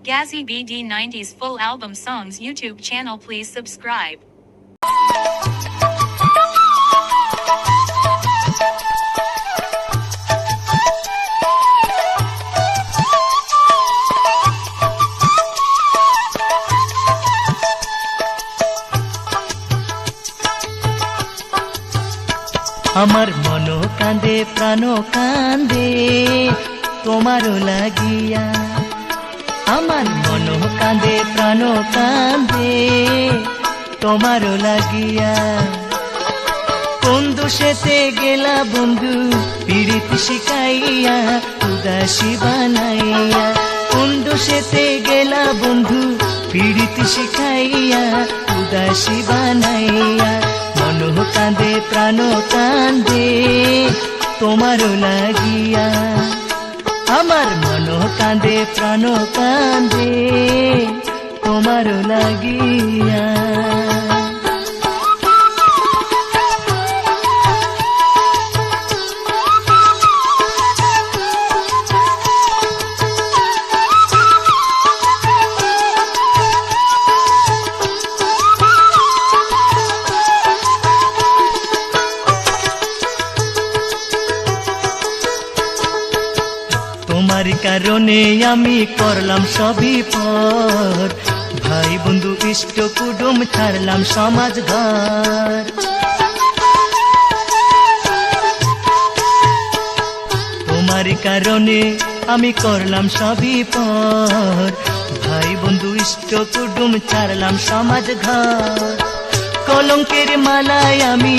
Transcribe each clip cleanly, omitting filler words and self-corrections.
Gazzy BD 90s full album songs YouTube channel. Please subscribe. আমার মন কাঁদে প্রাণ কাঁদে তোমারও লাগিয়া, আমার মন কাঁদে প্রাণ কাঁদে তোমারও লাগিয়া। কোন দোষেতে গেলা বন্ধু পীড়িত শিখাইয়া উদাসী বানাইয়া, কোন দোষেতে গেলা বন্ধু পীড়িত শিখাইয়া উদাসী বানাইয়া। মন কাঁদে প্রাণ কাঁদে তোমারও লাগিয়া, আমার মন কাঁদে প্রাণ কাঁদে তোমারও লাগিয়া। তোমার কারণে আমি করলাম সবই পর, ভাই বন্ধু ইষ্ট কুটুম ছাড়লাম সমাজ ঘর। তোমার কারণে আমি করলাম সবই পর, ভাই বন্ধু ইষ্ট কুটুম ছাড়লাম সমাজ ঘর। কলঙ্কের মালায় আমি,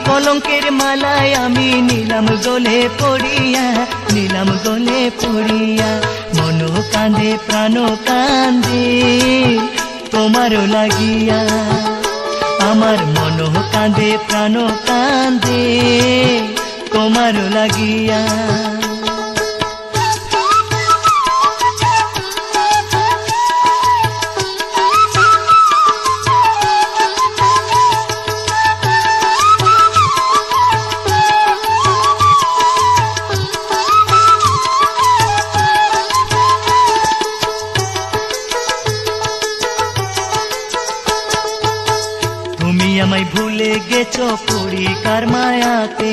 কলঙ্কের মালায় আমি নিলাম গলে পড়িয়া, নিলাম গলে পড়িয়া। মন কাঁদে প্রাণ কাঁদে তোমারও লাগিয়া, আমার মন কাঁদে প্রাণ কাঁদে তোমারও লাগিয়া। তুমি আমায় ভুলে গেছো পরিকার মায়াতে,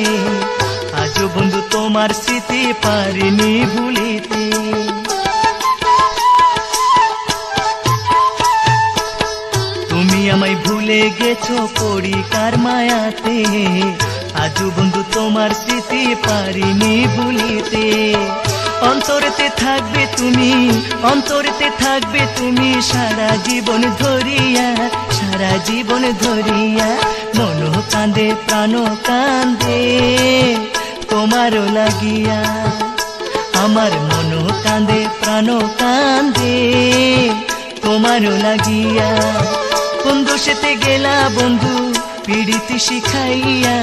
আজও বন্ধু তোমার স্মৃতি পারিনি ভুলিতে। তুমি আমায় ভুলে গেছো পরিকার মায়াতে, আজও বন্ধু তোমার স্মৃতি পারিনি ভুলিতে। অন্তরেতে থাকবে তুমি, অন্তরেতে থাকবে তুমি সারা জীবন ধরিয়া, সারা জীবন ধরিয়া। মন কাঁদে প্রাণ কাঁদে তোমারও লাগিয়া, আমার মন কাঁদে প্রাণ কাঁদে তোমারও লাগিয়া। কোন দোষেতে গেলা বন্ধু পীড়িত শিখাইয়া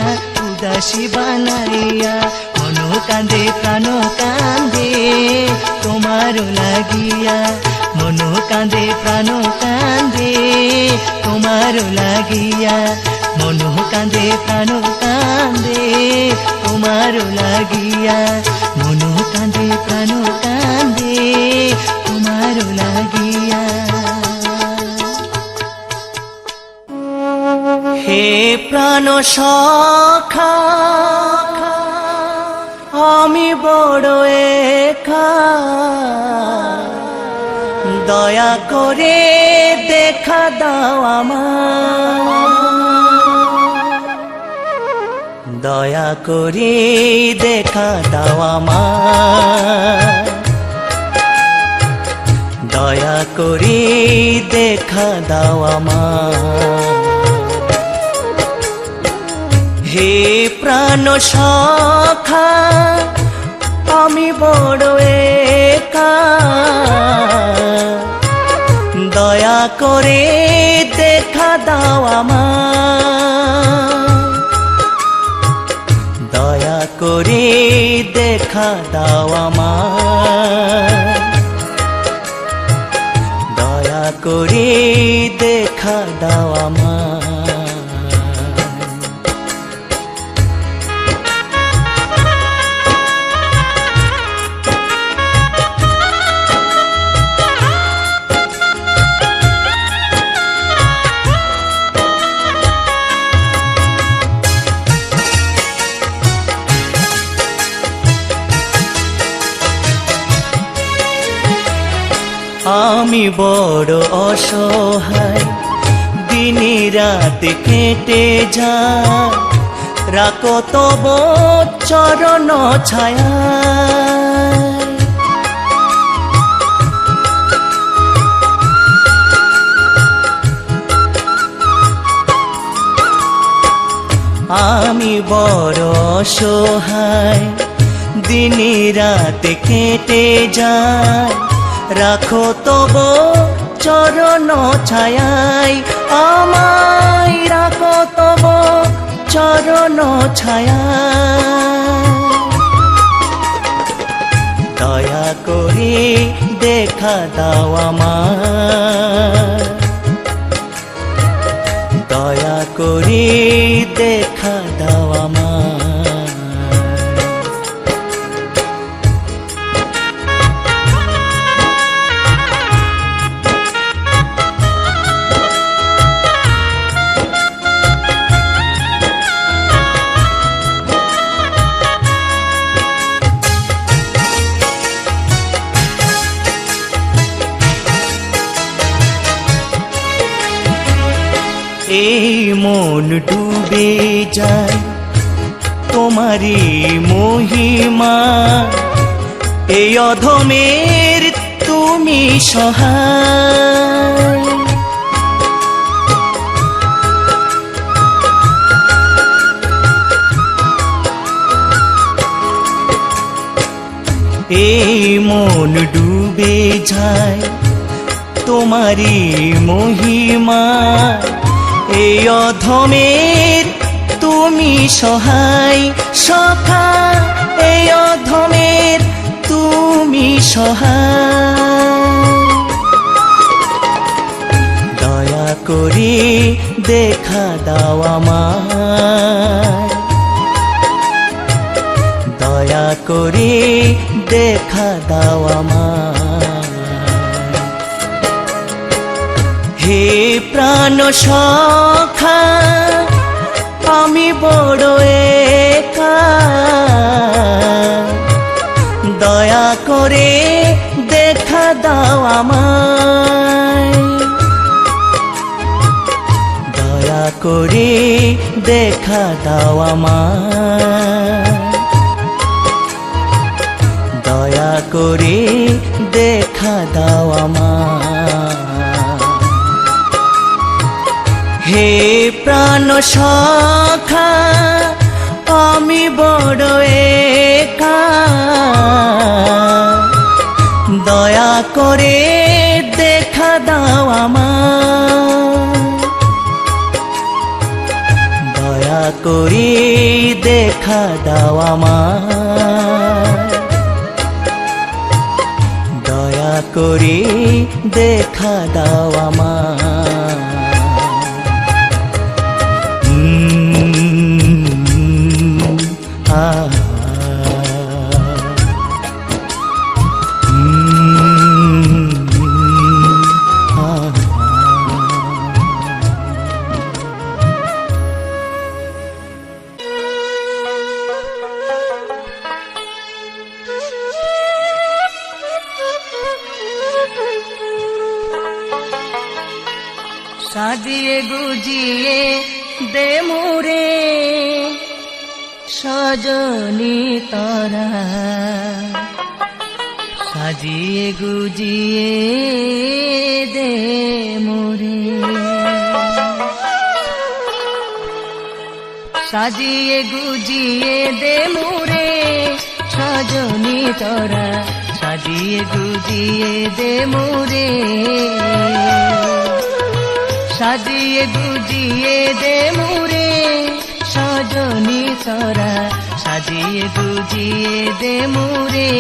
উদাসী বানাইয়া। মন কাঁদে প্রাণ কাঁদে তোমারও লাগিয়া, মন কাঁদে প্রাণ কাঁদে তোমারও লাগিয়া। মন কাঁদে প্রাণ কাঁদে তোমারও লাগিয়া, মন কাঁদে প্রাণ কাঁদে তোমারও লাগিয়া। হে প্রাণ সখা আমি বড় একা, দয়া করে দেখা দাও আমার, দয়া করে দেখা দাও আমার, দয়া করে দেখা দাও আমার। হে প্রাণ সখা আমি বড় একা, দয়া করে দেখা দাও আমার, দয়া করে দেখা দাও আমার, দয়া করে দেখা দাও আমার। আমি বড় অসহায়, দিনে রাতে কেটে যায়, রাখো তব চরণ ছায়া। আমি বড় অসহায়, দিনে রাতে কেটে যায়, রাখো তব চরণ ছায়ায়। আমায় রাখো তব চরণ ছায়ায়। দয়া করে দেখা দাও আমার, দয়া করে দেখা দাও আমার। এই মন ডুবে যায় তোমারই মহিমা, এই অধমের তুমি সহায়। এই মন ডুবে যায় তোমারই মহিমা, এই অধমের তুমি সহায়। সখা এই অধমের তুমি সহায়। দয়া করে দেখা দাও আমায়, দয়া করে দেখা দাও আমায়। হে প্রাণ সখা আমি বড় একা, দয়া করে দেখা দাও আমায়, দয়া করে দেখা দাও আমায়, দয়া করে দেখা দাও আমায়। হে প্রাণ সখা আমি বড় একা, দয়া করে দেখা দাও আমায়, দয়া করে দেখা দাও আমায়, দয়া করে দেখা দাও আমায়। সাজিয়ে গুজিয়ে দে মোরে সজনী তরা, সাজিয়ে গুজিয়ে দে মোরে, সাজিয়ে গুজিয়ে দে মোরে সজনী তরা, সাজিয়ে গুজিয়ে দে মোরে, সাজিয়ে গুজিয়ে দে মোরে সজনী তরা, সাজিয়ে গুজিয়ে দে মোরে।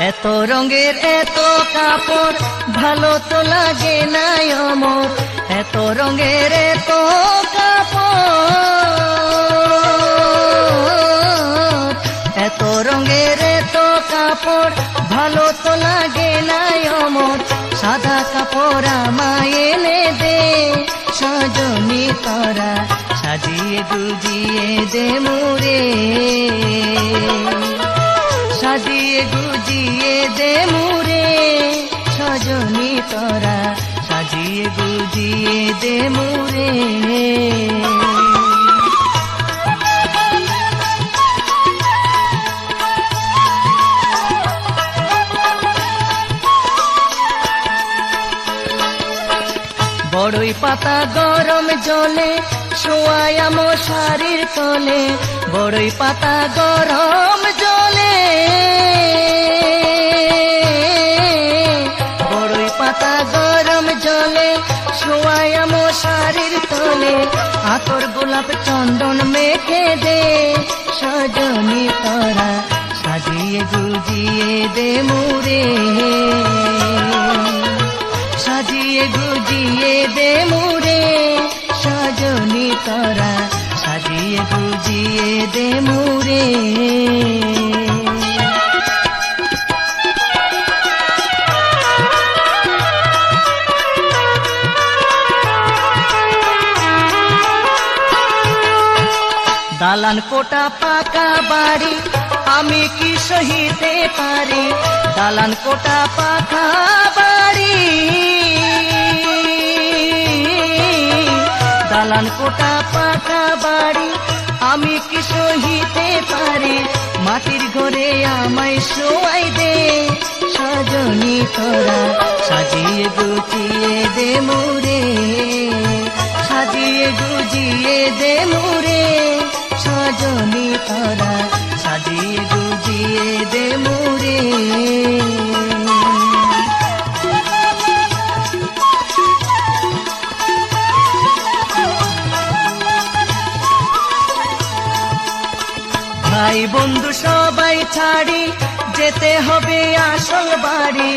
এত রঙের এত কাপড় ভালো তো লাগে না অমর, এত রঙের এত কাপড়, এত রঙের এত কাপড় ভালো তো লাগে না অমর, সাদা কাপড় আমায় এনে তরা সাজিয়ে গুজিয়ে দে মোরে সাজিয়ে গুজিয়ে দে মোরে সজনী তরা সাজিয়ে গুজিয়ে দে মোরে বড়ই পাতা গরম জলে শোয়ায়া মশারির তলে বড়ই পাতা গরম জলে বড়ই পাতা গরম জলে শোয়ায়া মশারির তলে আতর গোলাপ চন্দন মেখে দে সজনী তরা সাজিয়ে গুজিয়ে দে মোরে সাজিয়ে গুজিয়ে দে মোরে সজনী তরা সাজিয়ে গুজিয়ে দে মোরে দালান কোটা পাকা বাড়ি আমি কি সহিতে পারি দালান কোটা পাকা বাড়ি দালান কোটা পাকা বাড়ি আমি কি সহিতে পারি মাটির ঘরে আমায় শোয়াই দে সজনী তরা সাজিয়ে গুজিয়ে দে মোরে সাজিয়ে গুজিয়ে দে মোরে সজনী তরা সাজিয়ে গুজিয়ে দে মোরে ভাই বন্ধু সবাই ছাড়ি যেতে হবে আসল বাড়ি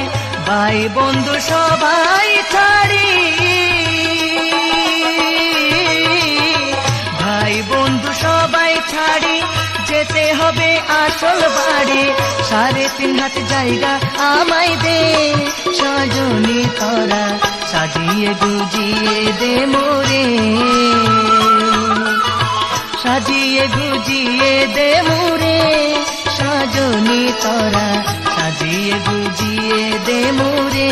ভাই বন্ধু সবাই ছাড়ি ভাই বন্ধু সবাই ছাড়ি যেতে হবে আসল বাড়ি 3.5 হাত জায়গা আমায় দে সজনী তরা সাজিয়ে গুজিয়ে দে মোরে সাজিয়ে গুজিয়ে দে মোরে সজনী তরা সাজিয়ে গুজিয়ে দে মোরে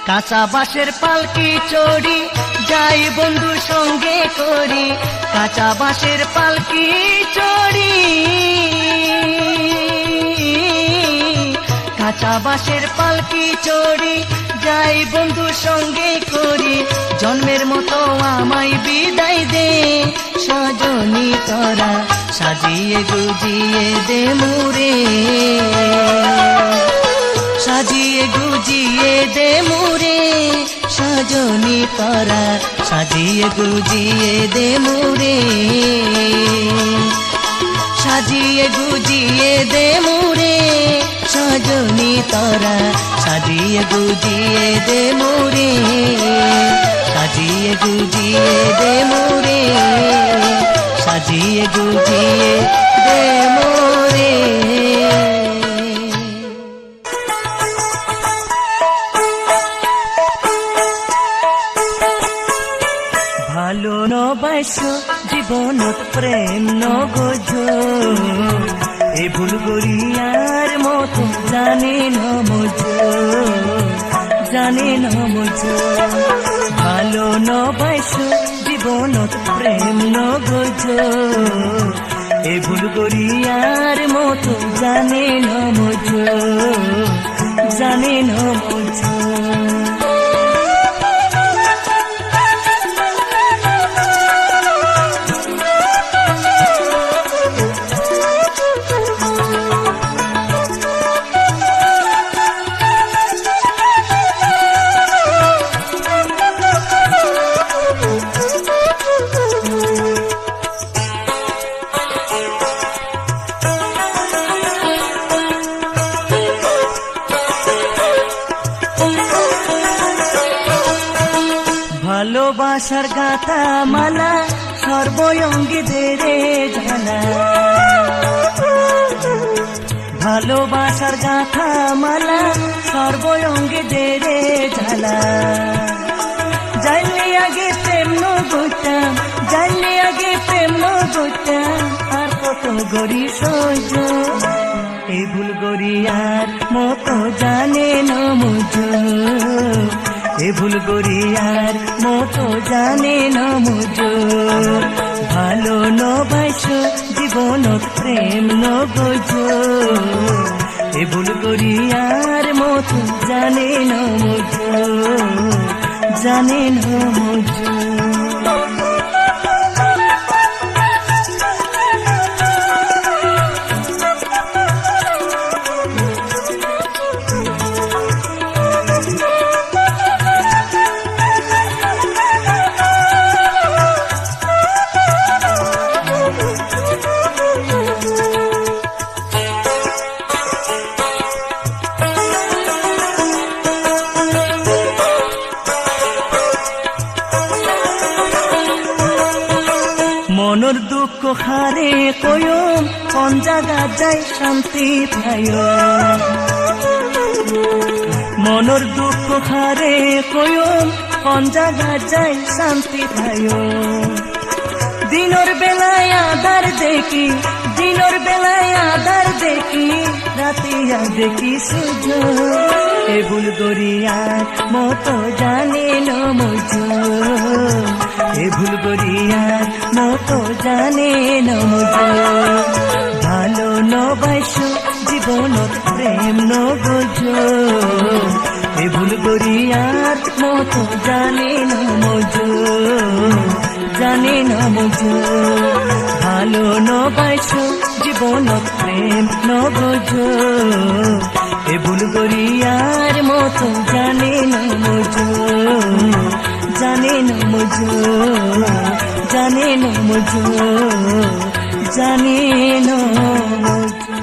কাঁচা বাঁশের পালকি চড়ি যাই বন্ধু সঙ্গে করি কাঁচা বাঁশের পালকি চড়ি কাঁচা বাঁশের পালকি চড়ি যাই বন্ধু সঙ্গে করি জন্মের মতো আমায় বিদায় দে সজনী তরা সাজিয়ে গুজিয়ে দে মোরে সাজিয়ে গুজিয়ে দে মোরে সজনী তরা সাজিয়ে গুজিয়ে দে মোরে সাজিয়ে গুজিয়ে দে মোরে সজনী তরা সাজিয়ে গুজিয়ে দে মোরে সাজিয়ে গুজিয়ে দে মোরে সাজিয়ে গুজিয়ে দে মোরে ভালো নবাস জীবনত প্রেম নগজ এই ভুল গরিয়ার মতো জানে নমজ ভালো নবাস জীবনত প্রেম নগজ এই ভুল গরিয়ার মতো জানে নমজ ভালোবাসার গাথা মালা সর্বঙ্গে দেরে ঝালা ভালোবাসার গাথা মালা সর্বঙ্গে দেরে ঝালা জানলে আগে প্রেম নগরতাম জানলে আগে প্রেম নগরতাম আর কত গরি সহ্য এই ভুল গরিয়ার মতো জানে না মুঝো এ ভুল গরিয়ার মতো জানে না মুঝো ভালো নবাসো জীবন প্রেম নগজো এ ভুল গরিয়ার মতো জানে না মুঝো জানে না মুঝো মনের দুঃখ হারে কয়ম কোন জায়গা যাই শান্তি পায় মনের দুঃখ হারে কয়ম কোন জায়গা যাই শান্তি পায় দিনের বেলায় আধার দেখি দিনের বেলায় আধার দেখি রাতিয়া দেখি সূর্য এ ভুল গরিয়ার মতো জানে না মুঝো এ ভুল গরিয়ার মতো জানে না মুঝো ভালো নবাসো জীবন প্রেম নগজো এ ভুল গরিয়ার মতো জানে না মুঝো জানে না মুঝো ভালো নবাসো জীবন প্রেম নগজো এ ভুল গরিয়ার মতো জানে না মুঝো জানে না মুঝো জানে না মুঝো জানে না মুঝো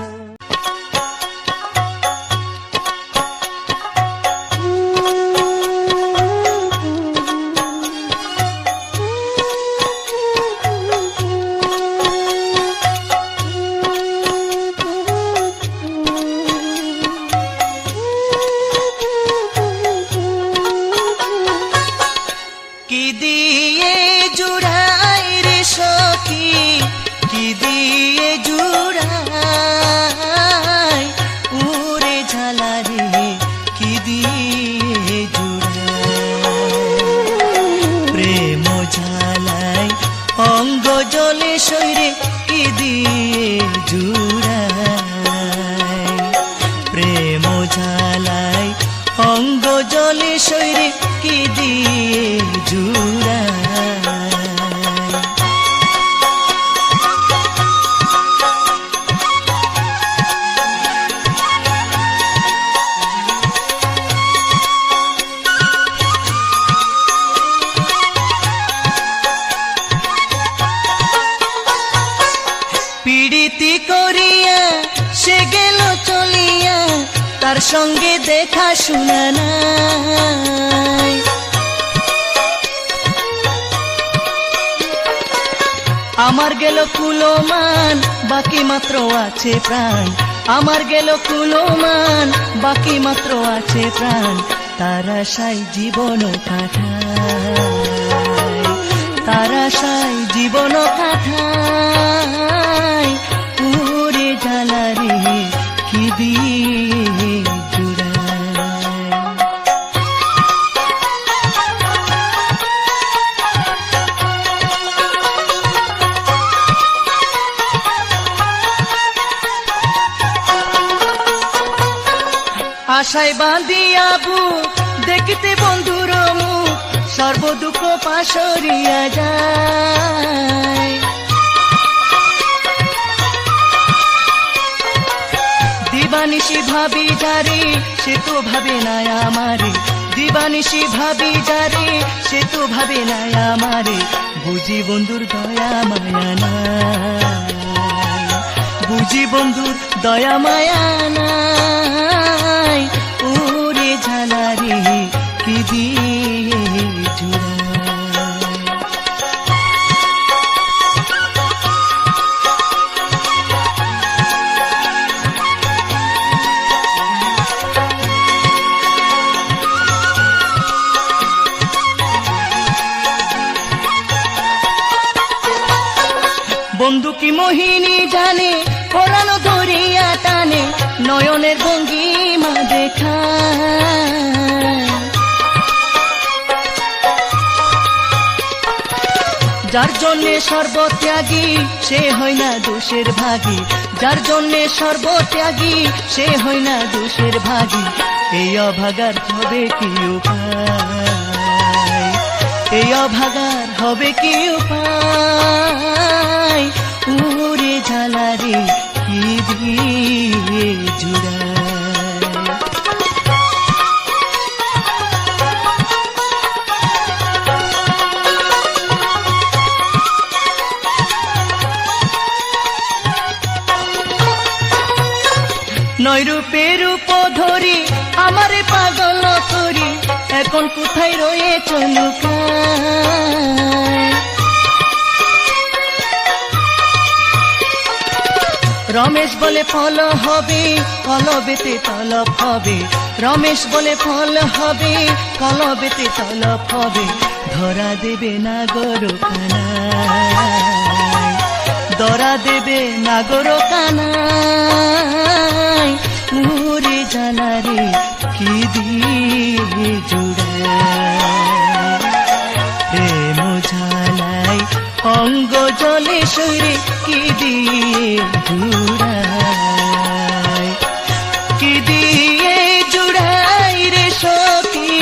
কি দিয়ে জুড়াই রে সখী কি দিয়ে জুড়াই উরে ঝালা রে কি দিয়ে জুড়াই প্রেম ঝালাই অঙ্গ জলে শরীরে কি দিয়ে জুড়াই প্রেম ঝালাই অঙ্গ জলে শরীরে কি দিয়ে জুড়াই পীড়িতি করিয়া সে গেল চলিয়া তার সঙ্গে দেখা শোনা নাই আমার গেল কুলমান বাকি মাত্র আছে প্রাণ আমার গেল কুলমান বাকি মাত্র আছে প্রাণ তার আশায় জীবন কাটাই তার আশায় জীবন কাটাই উরে জ্বালা রে কি দিয়ে জুড়াই আশায় বাঁধিয়াবু দেখিতে বন্ধুর মুখ সর্বদুঃখ পাশরিয়া যায় দিবানিশি ভাবি যারে সে তো ভাবে না আমারে দিবানিশি ভাবি যারে সে তো ভাবে না আমারে বুঝি বন্ধুর দয়া মায়া নাই বুঝি বন্ধুর দয়া মায়া নাই ওরে ঝালা রে কি দিয়ে জুড়াই বন্ধু কি মোহিনী জানে পরানো ধরিয়া টানে নয়নের ভঙ্গিমা দেখা যার জন্যে সর্বত্যাগী সে হয় না দোষের ভাগী যার জন্যে সর্বত্যাগী সে হয় না দোষের ভাগী এই অভাগার হবে কি উপায় এই অভাগার হবে কি উপায় উরে ঝালারে কি দিয়ে জুড়ায় নয়রূপে রূপ ধরি আমারে পাগল করি এখন কোথায় রয়েছ লুকায় রমেশ বলে ফল হবে কলবেতে তলব হবে রমেশ বলে ফল হবে কলবেতে তলব হবে ধরা দেবে নাগর কানায় ধরা দেবে নাগর কানায় উরে জ্বালারে কি দিয়ে জুড়ায় প্রেম ঝালায় অঙ্গ জলে শরীরে কি দিয়ে জুড়ায় কি দিয়ে জুড়াই রে সখী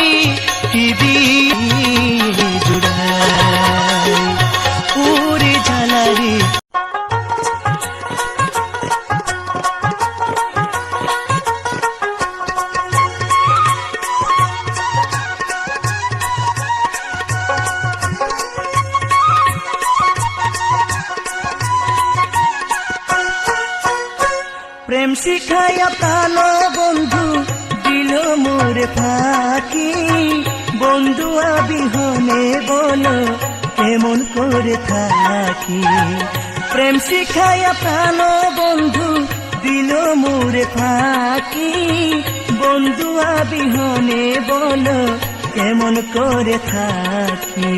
কি দিয়ে জুড়ায় উরে ঝালারে প্রেম শিখাইয়া প্রাণ বন্ধু দিল মোরে ফাঁকি বন্ধু আবিহনে বলো কেমন করে থাকি প্রেম শিখাইয়া প্রাণ বন্ধু দিল মোরে ফাঁকি বন্ধু আবিহনে বলো কেমন করে থাকি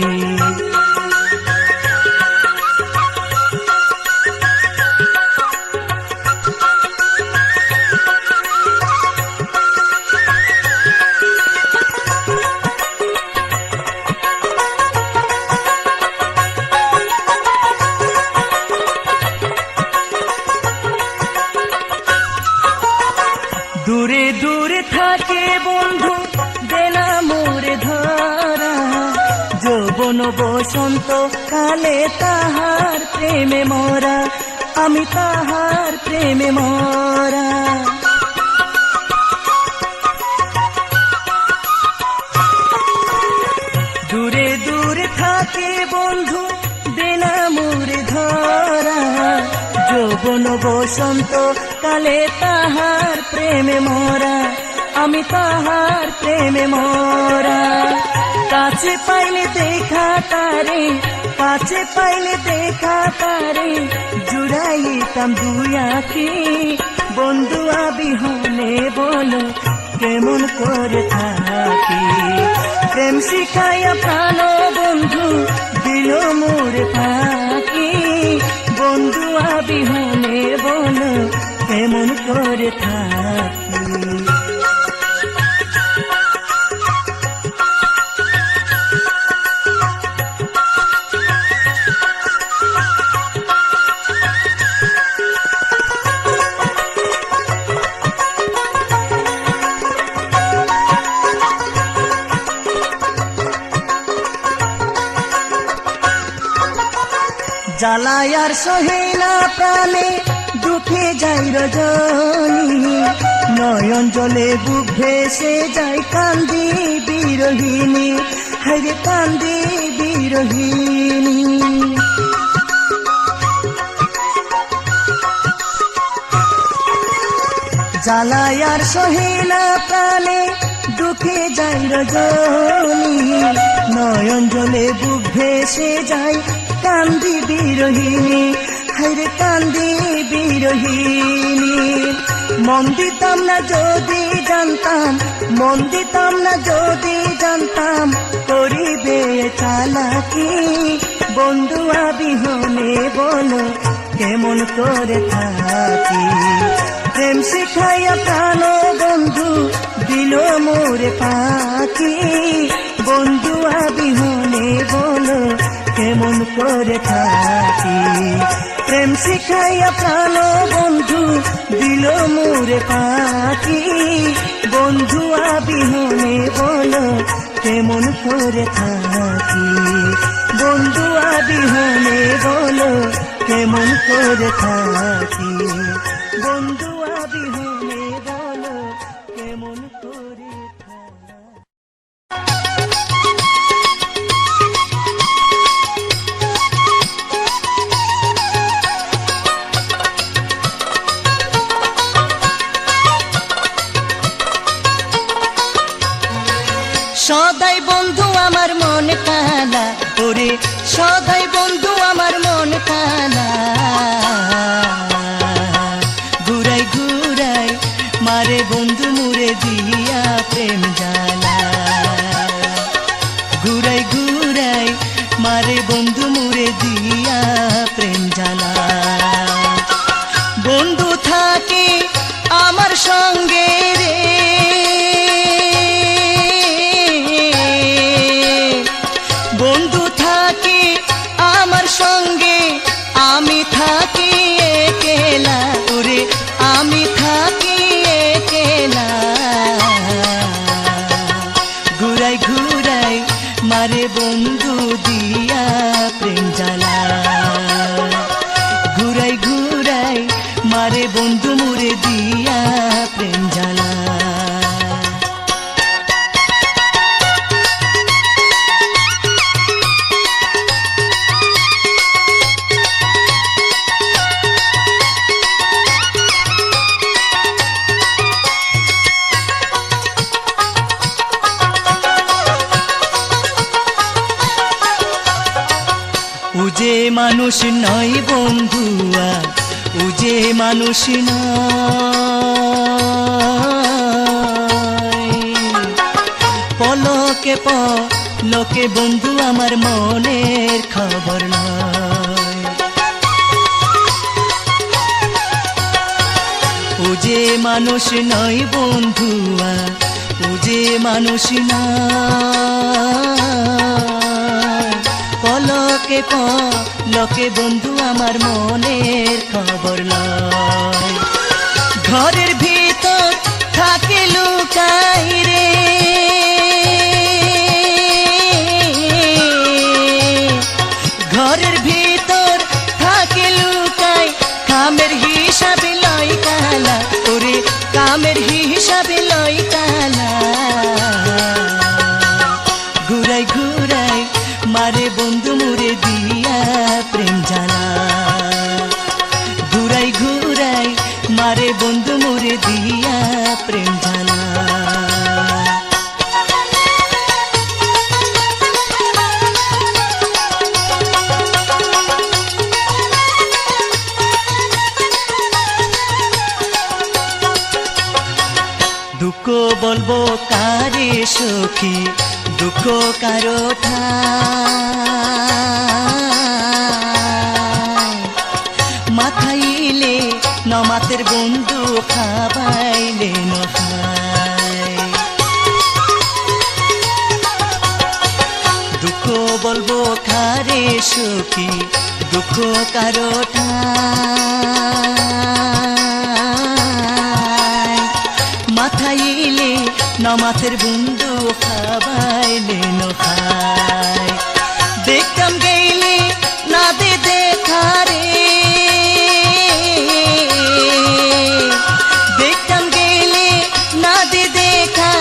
দূরে দূরে থাকে বন্ধু দেনা মোরে ধরা যৌবন বসন্ত কালে তাহার প্রেমে মরা আমি তাহার প্রেমে মরা দূরে দূরে থাকে বন্ধু দেনা মোরে ধরা যৌবন বসন্ত কালে তাহার প্রেমে মরা আমি তাহার প্রেমে মরা কাছে পাইলে দেখা তারে কাছে পাইলে দেখা তারে জুড়াইতাম দুই আঁখি বন্ধু আবিহনে বলো কেমন করে থাকি প্রেম শিখাইয়া প্রাণ বন্ধু দিল মোরে ফাঁকি বন্ধু আবিহনে বলো কেমন করে থাকি জ্বালায় আর সহে না প্রাণে দুঃখে যাই রজনী নয়ন জলে বুক ভেসে যাই কান্দি বিরহিনী হরে কান্দি বিরহিনী জ্বালায় আর সহে না প্রাণে দুঃখে যাই রজনী নয়ন জলে বুক ভেসে যাই কান্দি বিরহিনী হরে কান্দি বিরহিনী মন দিতাম না যদি জানতাম মন দিতাম না যদি জানতাম করিবে চালাকি বন্ধু আবিহনে বলো কেমন করে থাকি। প্রেম শিখাইয়া প্রাণ বন্ধু দিল মোরে পাখি, বন্ধু আবিহনে বলো কেমন করে থাকি। প্রেম শিখাইয়া প্রাণ বন্ধু দিল মোরে পাখি, বন্ধু আবিহনে বলো কেমন করে থাকি। বন্ধু আবিহনে বলো কেমন করে থাকি। বন্ধু আবিহনে বলো কেমন করে থাকি। সদাই বন্ধু আমার মন কালা, ওরে সদাই বন্ধু আমার মন কালা। ঘুরাই ঘুরাই মারে বন্ধু মুরে দিয়া প্রেম জালা। ঘুরাই ঘুরাই মারে বন্ধু মুরে দিয়া প্রেম জালা। বন্ধু থাকে আমার সঙ্গে রে, বন্ধু থাকে আমার সঙ্গে, আমি থাকি একলা, ওরে আমি থাকি একলা। ঘুরাই ঘুরাই মারে বন্ধু দিয়া প্রেম জালা। ঘুরাই ঘুরাই মারে বন্ধু মুরে দিয়া প্রেম জালা। উজে মানুষ নয় বন্ধুয়া, উজে মানুষ নয়। পলকে পলকে বন্ধু আমার মনের খবর নয়। উজে মানুষ নয় বন্ধুয়া, উজে মানুষ নয়। পলকে পলকে বন্ধু আমার মনের খবর লয়। ঘরের ভিতর থাকে লুকাই রে, ঘরের ভিতর থাকে লুকাই, কামের হিসাবে লয় কালা, ওরে কামের হিসাবে লয় কালা। ঘুরাই ঘুরাই মারে বন্ধু মুরে দিয়া প্রেম জালা। ঘুরাই ঘুরাই মারে বন্ধু মুরে দিয়া প্রেম জালা। দুঃখ বলবো কারে সখী, দুঃখ কারো ঠাই। মাথাইলে নমাতের বন্ধু খাবাইলে নখাই। দুঃখ বলবো কারে সখী, দুঃখ কারো ঠাই। মাথাইলে নমাতের বন্ধু খাবাইলে নখাই। দেখতাম গেলে না দে দেখা রে, দেখতাম গেলে না দে দেখা,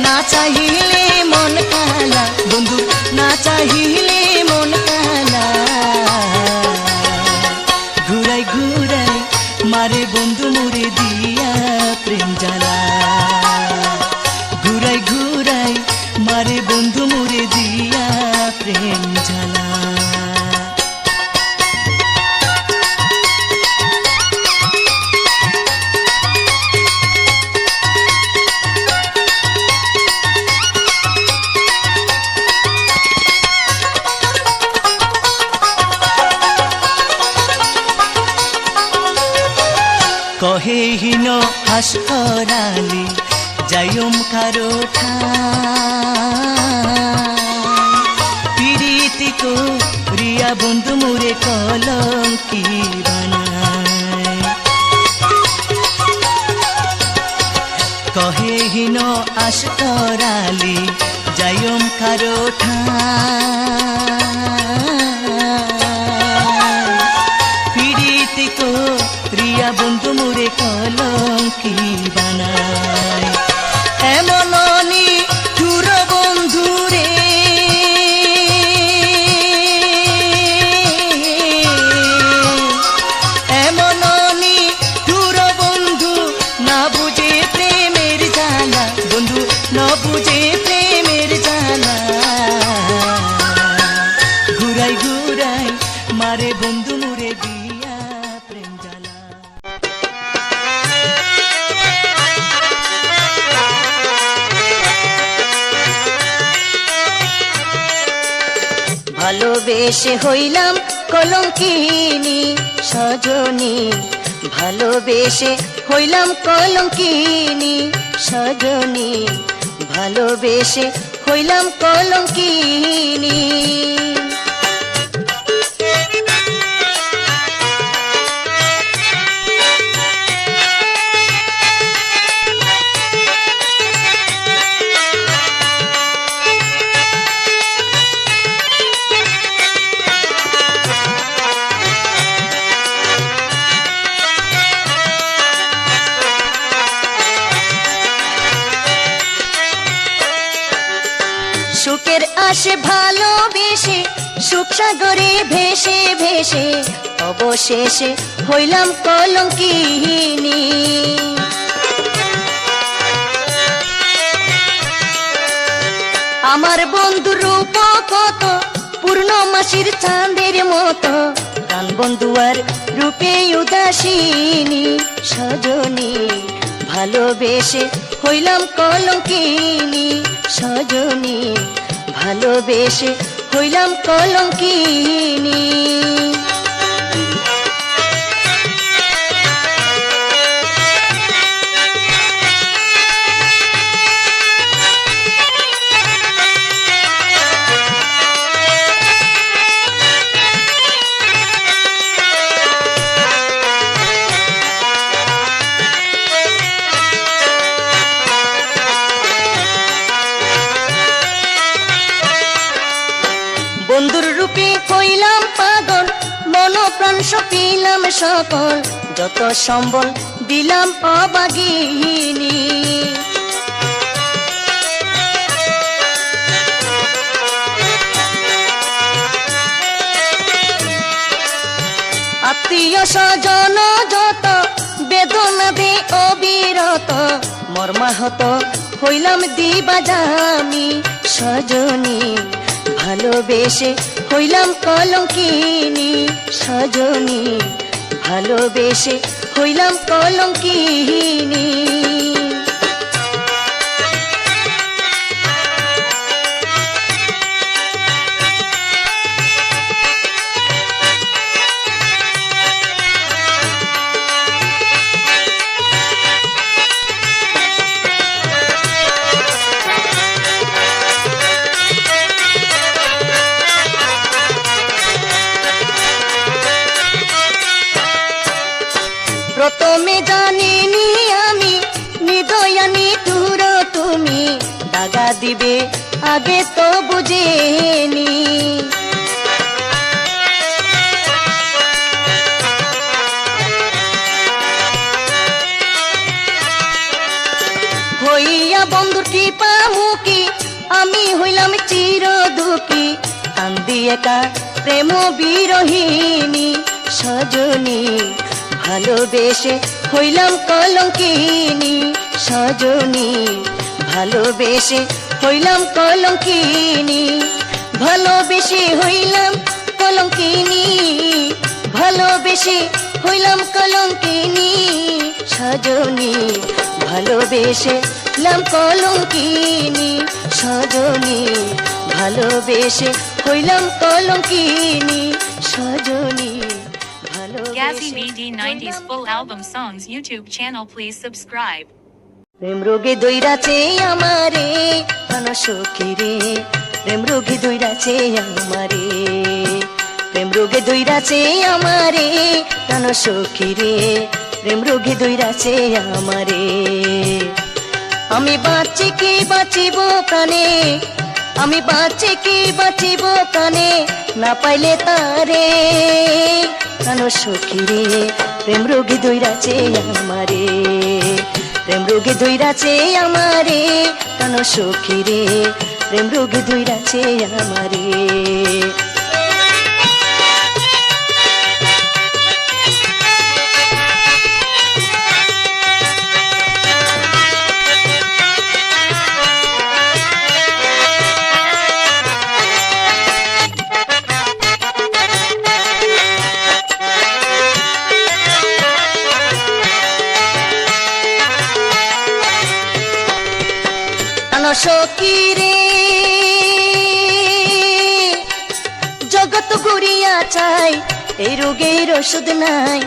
না চাহিলে মন কালা বন্ধু, না চাহিলে মন কালা। ঘুরাই ঘুরাই মারে বন্ধু মুরে দিয়া প্রেম জালা। ঘুরাই ঘুরাই মারে বন্ধু মুরে দিয়া প্রেম জালা। কহে হীন হাসকরালি যাইম কারো পিরিতি করিয়া বন্ধু মোরে কলঙ্কি বানায় কহে হীন হাসকরালি যাইম কারো পিরিতি করিয়া বন্ধু মোরে কলঙ্কি বানায় এমন নিঠুর বন্ধু রে এমন নিঠুর বন্ধু না বুঝে প্রেমের জ্বালা বন্ধু না বুঝে প্রেমের জ্বালা ঘুরাই ঘুরাই মারে বন্ধু মোরে দিয়া প্রেম জ্বালা ভালোবেসে হইলাম কলঙ্কিনী সজনী ভালোবেসে হইলাম কলঙ্কিনী সজনী ভালোবেসে হইলাম কলঙ্কিনী সুখের আসে ভালোবেসে সুখ সাগরে ভেসে ভেসে অবশেষে হইলাম কলঙ্কিনী আমার বন্ধু রূপ কত পূর্ণমাসীর চাঁদের মতো প্রাণ বন্ধু আর রূপে উদাসিনী সজনী ভালোবেসে হইলাম কলঙ্কিনী সজনী ভালোবেসে হইলাম কলঙ্কিনী বন্ধুর রূপে হইলাম পাগল মন প্রাণ সপিলাম সকল যত সম্বল দিলাম অবাগিনী আত্মীয় স্বজন যত বেদনা দে অবিরত মর্মাহত হইলাম দিবাজামি সজনী ভালোবেসে হইলাম কলঙ্কিনী সজনী ভালোবেসে হইলাম কলঙ্কিনী প্রথমে জানিনি আমি নিদয়ানি তুর তুমি দাগা দিবে আগে তো বুঝেনি হইয়া বন্ধুর কৃপা মুখী আমি হইলাম চির দুঃখী কান্দি একা প্রেম বিরহিনী সজনী ভালোবেসে হইলাম কলঙ্কিনী সজনী ভালোবেসে হইলাম কলঙ্কিনী ভালোবেসে হইলাম কলঙ্কিনী ভালোবেসে হইলাম কলঙ্কিনী সজনী ভালোবেসে হইলাম কলঙ্কিনী সজনী ভালোবেসে হইলাম কলঙ্কিনী সজনী ভালোবেসে CBD 90s full album songs YouTube channel. Please subscribe. প্রেম রোগে দইরাছে আমারে প্রাণ সখী রে, প্রেম রোগে দইরাছে আমারে, প্রেম রোগে দইরাছে আমারে প্রাণ সখী রে, প্রেম রোগে দইরাছে আমারে। আমি বাঁচি কি বাঁচিব প্রাণে, আমি বাঁচি কি বাঁচিব প্রাণে, না পাইলে তারে প্রাণ সখী রে, প্রেম রোগে দইরাছে আমারে, প্রেম রোগে দইরাছে আমারে প্রাণ সখী রে, প্রেম রোগে দইরাছে আমারে। সখী রে জগৎ ঘুরিয়া চাই, এই রোগের ওষুধ নাই,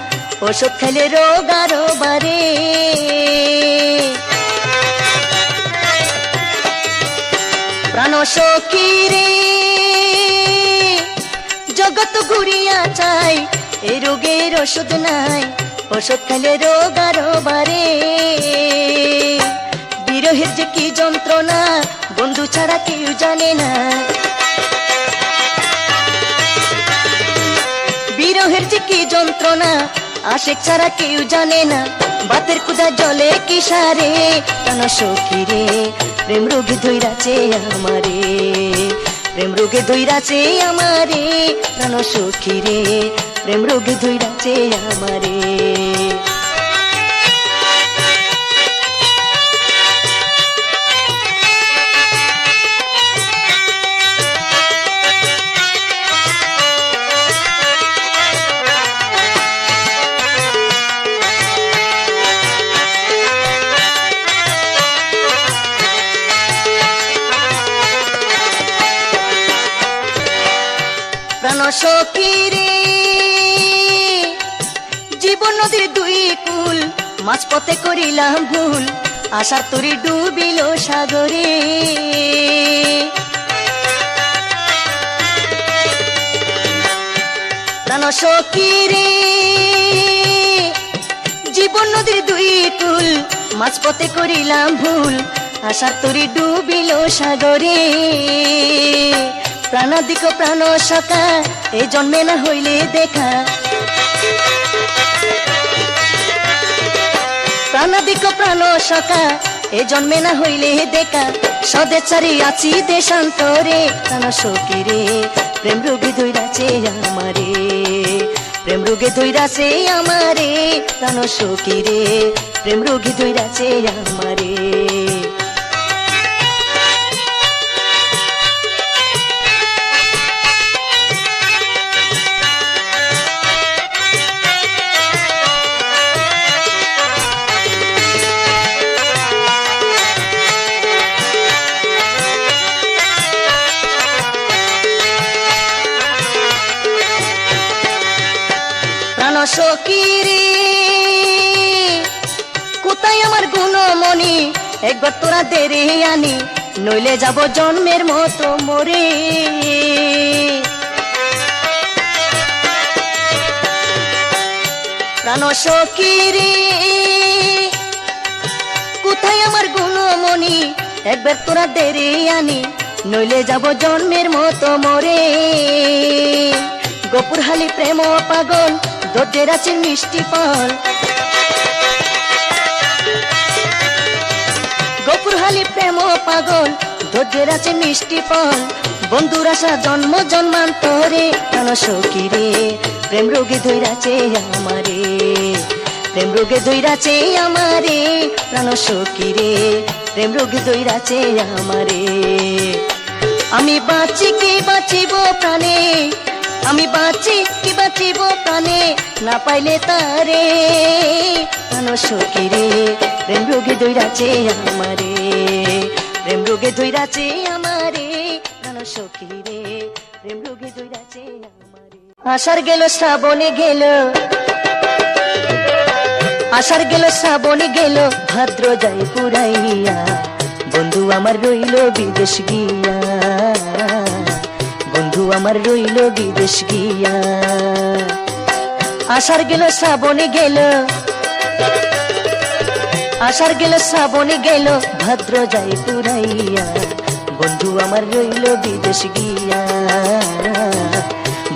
ওষুধ খেলে রোগ আরো বাড়ে। প্রাণ সখী রে জগৎ ঘুরিয়া চাই, এই রোগের ওষুধ নাই, ওষুধ খেলে রোগ আরো বাড়ে। বিরহের যে কি যন্ত্রণা বন্ধু ছাড়া কেউ জানে না, বিরহের যে কি যন্ত্রণা আশিক ছাড়া কেউ জানে না। বাতের কুদা জলে কি সারে প্রাণ সখী রে, প্রেম রোগে ধইরাছে আমারে, প্রেম রোগে ধইরাছে আমারে প্রাণ সখী রে, প্রেম রোগে ধইরাছে আমারে। প্রাণ সখী রে জীবন নদীর দুই কুল, মাঝপথে করিলাম ভুল, আশার তরি ডুবিল সাগরে। প্রাণ সখী রে জীবন নদীর দুই কুল, মাঝপথে করিলাম ভুল, আশার তরি ডুবিল সাগরে। প্রাণাদিক প্রাণ সখা এই জন্মে না হইলে দেখা, প্রাণাদিক প্রাণ সখা এই জন্মে না হইলে দেখা, সদেচারি আছি দেশান্তরে প্রাণ সখী রে, প্রেম রোগে ধইরাছে আমারে, প্রেম রোগে ধইরাছে আমারে প্রাণ সখী রে, প্রেম রোগে ধইরাছে আমারে। প্রাণ সখী রে কোথায় আমার গুণমণি, একবার তোরা দেরে আনি, নইলে যাব জন্মের মতো মরে। প্রাণ সখী রে কোথায় আমার গুণমণি, একবার তোরা দেরে আনি, নইলে যাব জন্মের মতো মরে। গোপুরহালি প্রেম পাগল দোদের আছে মিষ্টি ফল, গোপুরহালি প্রেম পাগল দোদের আছে মিষ্টি ফল, বন্ধুর আশা জন্ম জন্মান্তরে প্রাণ সখী রে, প্রেম রোগে ধইরাছে আমারে, প্রেম রোগে ধইরাছে আমারে প্রাণ সখী রে, প্রেম রোগে ধইরাছে আমারে। আমি বাঁচি কি বাঁচিব প্রাণে, আমি বাঁচি কি বাঁচিব প্রাণে, না পাইলে তারে প্রাণ সখী রে, প্রেম রোগে ধইরাছে আমারে, প্রেম রোগে ধইরাছে আমারে প্রাণ সখী রে, প্রেম রোগে ধইরাছে আমারে। আষাঢ় গেল শ্রাবণে গেল, আষাঢ় গেল শ্রাবণ গেল ভাদ্র যায় পুরাইয়া বন্ধু আমার রইল বিদেশ গিয়া বন্ধু আমার রইল বিদেশ গিয়া আষাঢ় গেল শ্রাবণ গেল আষাঢ় গেল শ্রাবণ গেল ভাদ্র যায় পুরাইয়া বন্ধু আমার রইল বিদেশ গিয়া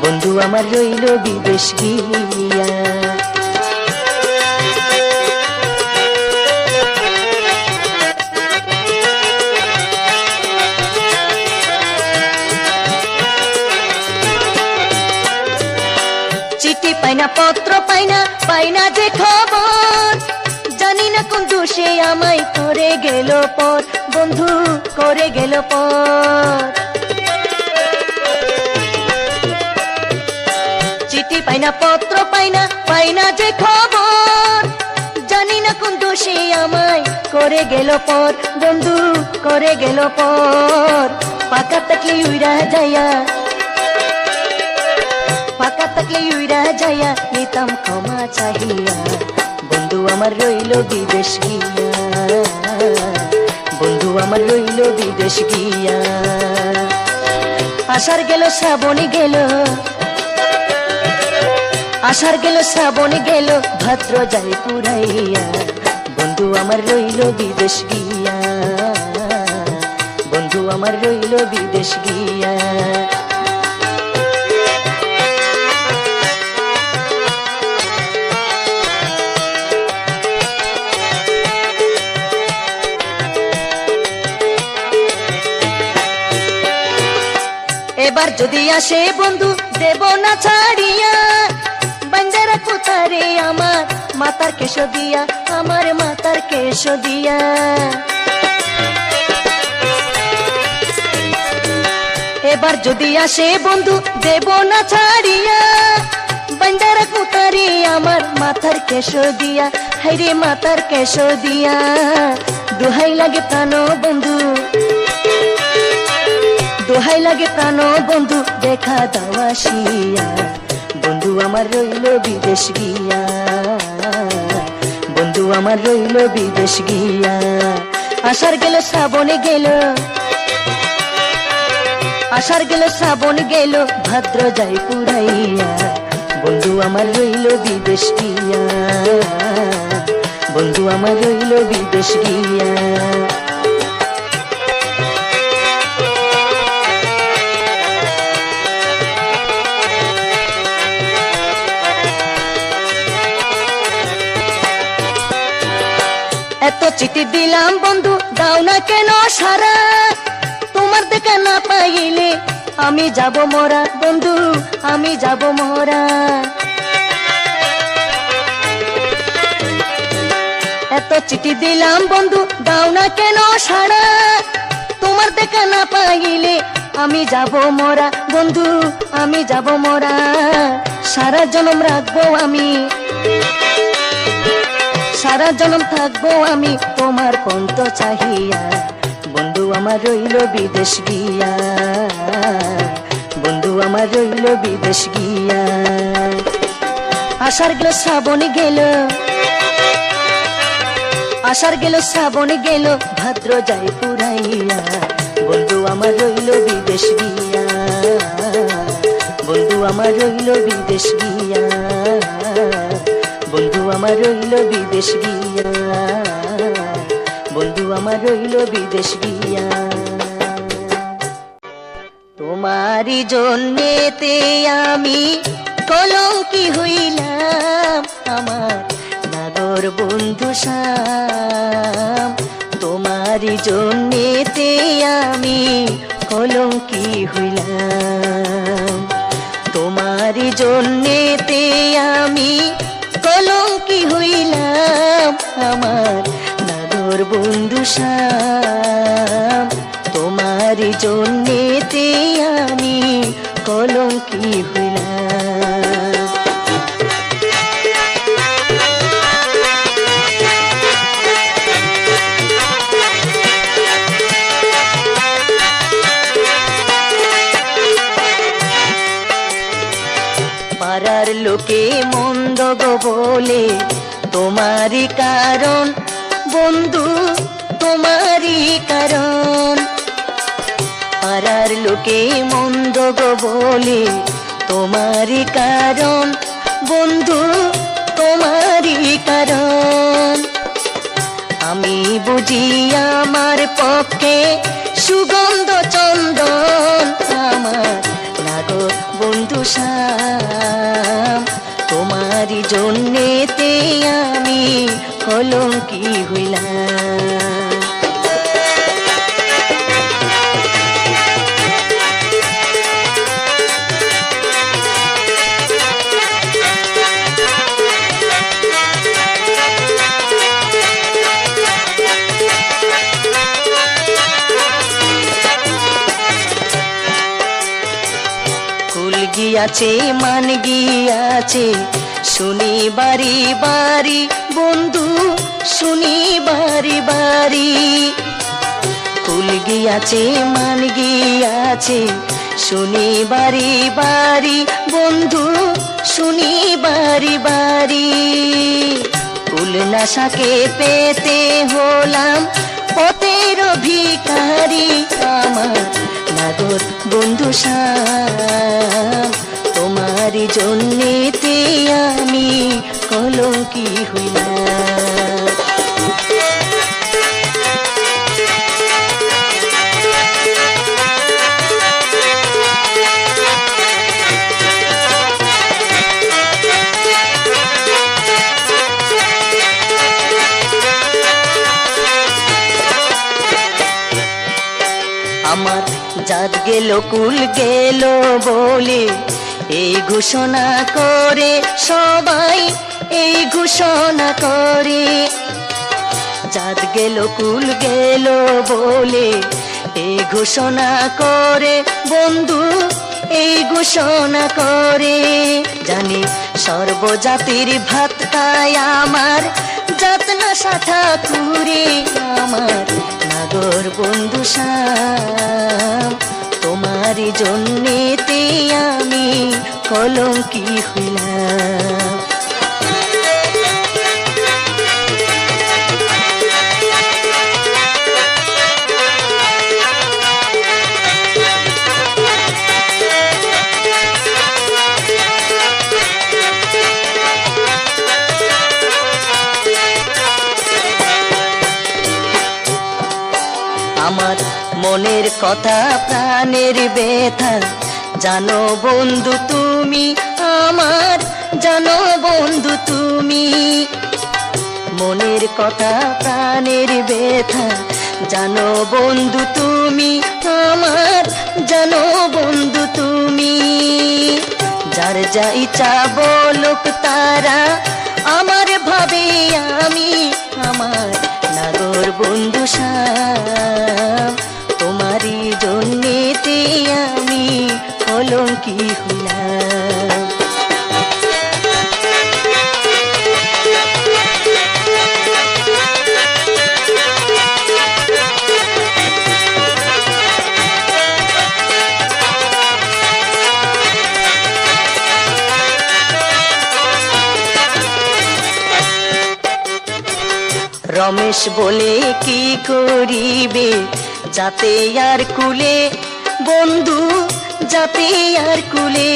বন্ধু আমার রইল বিদেশ গিয়া চিঠি পাইনা পত্র পাইনা যে খবর জানি না কোন দোষে আমায় করে গেল পর বন্ধু করে গেল পর চিঠি পাইনা পত্র পাইনা যে খবর জানি না কোন দোষে আমায় করে গেল পর বন্ধু করে গেল পর পাকা থাকলে উইরা যাইয়া পাকা থাকলে উইরা যাইয়া নিতাম ক্ষমা চাহিয়া বন্ধু আমার রইল বিদেশ গিয়া বন্ধু আমার রইল বিদেশ গিয়া আষাঢ় গেল শ্রাবণ গেল আষাঢ় গেল শ্রাবণ গেল ভাদ্র যায় পুরাইয়া বন্ধু আমার রইল বিদেশ গিয়া বন্ধু আমার রইল বিদেশ গিয়া এবার যদি আসে বন্ধু দেব না ছাড়িয়া বন্ধেরা কোথারে আমার মাতার কেশ দিয়া আমার মাতার কেশ দিয়া এবার যদি আসে বন্ধু দেব না ছাড়িয়া বন্ধেরা কোথারে আমার মাথার কেশ দিয়া হাইরে মাতার কেশ দিয়া দোহাই লাগে প্রাণ বন্ধু দোহাই লাগে প্রাণ বন্ধু দেখা দাওয়াসিয়া বন্ধু আমার রইল বিদেশ গিয়া বন্ধু আমার রইল বিদেশ গিয়া আষাঢ় গেল শ্রাবণ গেল আষাঢ় গেল শ্রাবণ গেল ভাদ্র যায় পুরাইয়া বন্ধু আমার রইল বিদেশ গিয়া বন্ধু আমার রইল বিদেশ গিয়া এত চিঠি দিলাম বন্ধু দাও না কেন সারা তোমার দেখা না পাইলে আমি যাব মরা বন্ধু আমি যাব মরা এত চিঠি দিলাম বন্ধু দাও না কেন সারা তোমার দেখা না পাইলে আমি যাব মরা বন্ধু আমি যাব মরা সারা জনম রাখবো আমি সারা জনম থাকবো আমি তোমার পন্ত চাহিয়া বন্ধু আমার রইল বিদেশ গিয়া বন্ধু আমার রইল বিদেশ গিয়া আষাঢ় গেল শ্রাবণ গেল আষাঢ় গেল শ্রাবণ গেল ভাদ্র যায় পুরাইয়া বন্ধু আমার রইল বিদেশ গিয়া বন্ধু আমার রইল বিদেশ গিয়া বন্ধু আমার রইল বিদেশ গিয়া বন্ধু আমার রইল বিদেশ গিয়া তোমারই জন্যেতে আমি কলঙ্কি হইলাম আমার নাগর বন্ধু শ্যাম তোমারই জন্যেতে আমি কলঙ্কি হইলাম তোমারই জন্যেতে আমি কলঙ্কি হইলাম আমার নাগর বন্ধু শ্যাম তোমারই জন্যেতে আমি কলঙ্কি হইলাম পাড়ার লোকে মন্দ গো বলে তোমারই কারণ বন্ধু, তোমারই কারণ। পাড়ার লোকে মন্দ গো বলে, তোমারই কারণ বন্ধু, তোমারই কারণ। আমি বুঝি আমার পক্ষে সুগন্ধ চন্দন, আমার লাগো বন্ধু শ্যাম। তোমারই জন্যেতে আমি কলঙ্কি হইলাম। গিয়াছে মান গিয়াছে শুনি বাড়ি বাড়ি বন্ধু, শুনি বাড়ি বাড়ি। কুল গিয়াছে মান গিয়াছে শুনি বাড়ি বাড়ি বন্ধু, শুনি বাড়ি বাড়ি। কুল নাশাকে পেতে হলাম পথের ভিখারি, আমার নাগর বন্ধু শ্যাম। তোমারই জন্যেতে আমি কলঙ্কি হইলাম। আমার জাত গেল কুল গেল বলে, এই ঘোষণা করে সবাই, এই ঘোষণা করে। জাত গেল কুল গেল বলে, এই ঘোষণা করে বন্ধু, এই ঘোষণা করে। জানি সর্বজাতির ভাত খায় আমার জাত না সাথা কুরে, আমার নাগর বন্ধু শ্যাম। তোমারই জন্যেতে আমি কলঙ্কি হইলাম। আমার মনের কথা প্রাণের ব্যথা জানো বন্ধু তুমি, আমার জানো বন্ধু তুমি। মনের কথা প্রাণের ব্যথা জানো বন্ধু তুমি, আমার জানো বন্ধু তুমি। যার যা ইচ্ছা বলুক তারা, আমার ভাবে আমি, আমার নাগর বন্ধু শ্যাম। তোমারই জন্যেতে আমি কলঙ্কি হইলাম। রমেশ বলে কি করিবে যাতে আর কুলে বন্ধু, যাতে আর কুলে।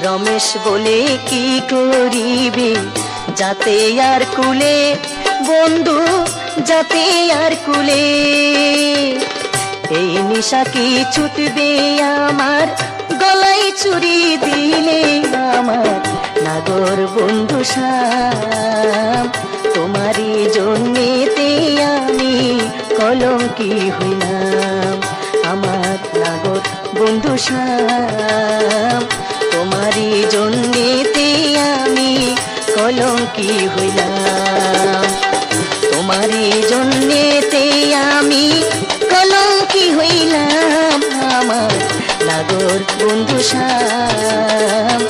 রমেশ বলে কি করিবে যাতে আর কুলে বন্ধু, যাতে আর কুলে। এই নিশা কি ছুটবে আমার গলায় চুরি দিলে, আমার নাগর বন্ধু শ্যাম। তোমারই জন্যেতে আমি কলঙ্কি হইলাম, আমার নাগর বন্ধু শ্যাম। তোমারই জন্যেতে আমি কলঙ্কি হইলাম, তোমারই জন্যেতে আমি কলঙ্কি হইলাম, আমার নাগর বন্ধু শ্যাম।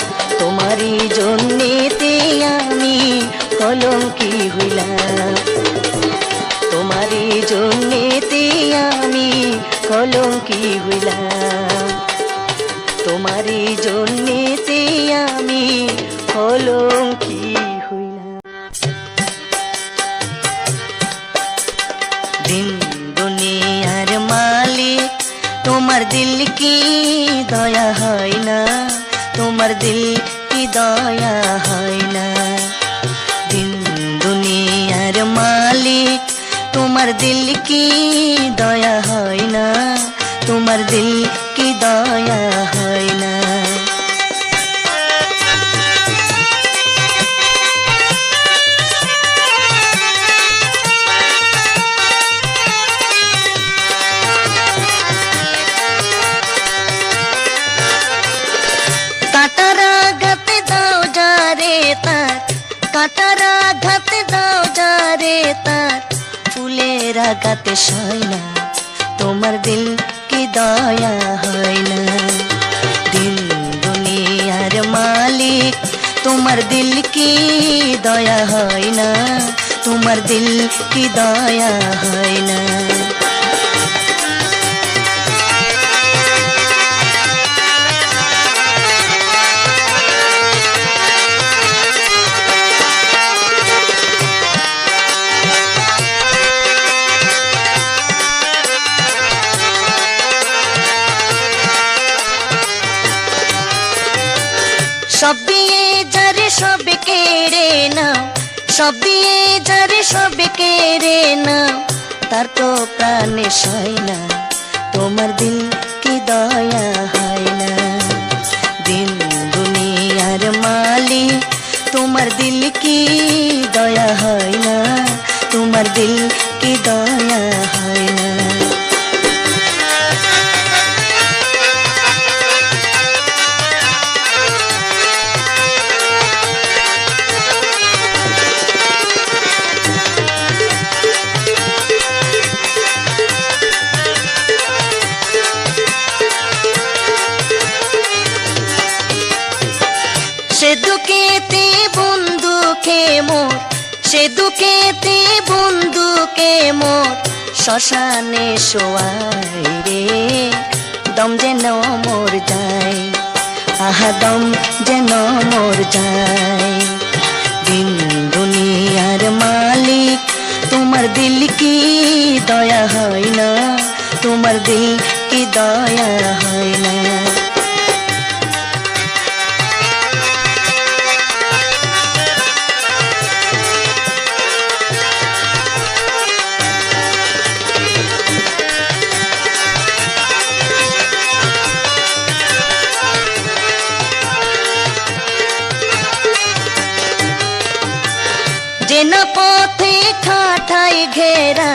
তোমারই জন্যেতে আমি কলঙ্কি হইলাম, তোমারই জন্যেতে আমি কলঙ্কি হইলাম, তোমারই জন্যেতে আমি কলঙ্কি হইলাম। দিল কি দয়া হয় না, তোমার দিল কি দয়া হয় না। দিন দুনিয়ার মালিক, তোমার দিল কি দয়া হয় না, তোমার দিল কি দয়া হয় না। কাটারা ঘাতে দাও যারে তার, কাটারা ঘাতে দাও যারে তার, ফুলের আঘাতে সয় না, তোমার দিল কি দয়া হয় না। দিল দুনিয়ার মালিক, তোমার দিল কি দয়া হয় না, তোমার দিল কি দয়া হয় না। সব দিয়ে যারে সব কেড়ে নাও, সব দিয়ে যারে সব কেড়ে নাও, তার তো প্রাণে সয় না, তোমার দিল কি দয়া হয় না। দিন দুনিয়ার মালিক, তোমার দিল কি দয়া হয় না, তোমার দিল কি দয়া হয় না। সে দুঃখেতে বন্ধুকে মোর, সে দুঃখেতে বন্ধুকে মোর, শ্মশানে শোয়াই রে, দম যেন মোর যায়, আহা দম যেন মোর যায়। দিন দুনিয়ার মালিক, তোমার দিল কি দয়া হয় না, তোমার দিল কি দয়া হয় না। যেনা পথে খাটাই ঘেরা,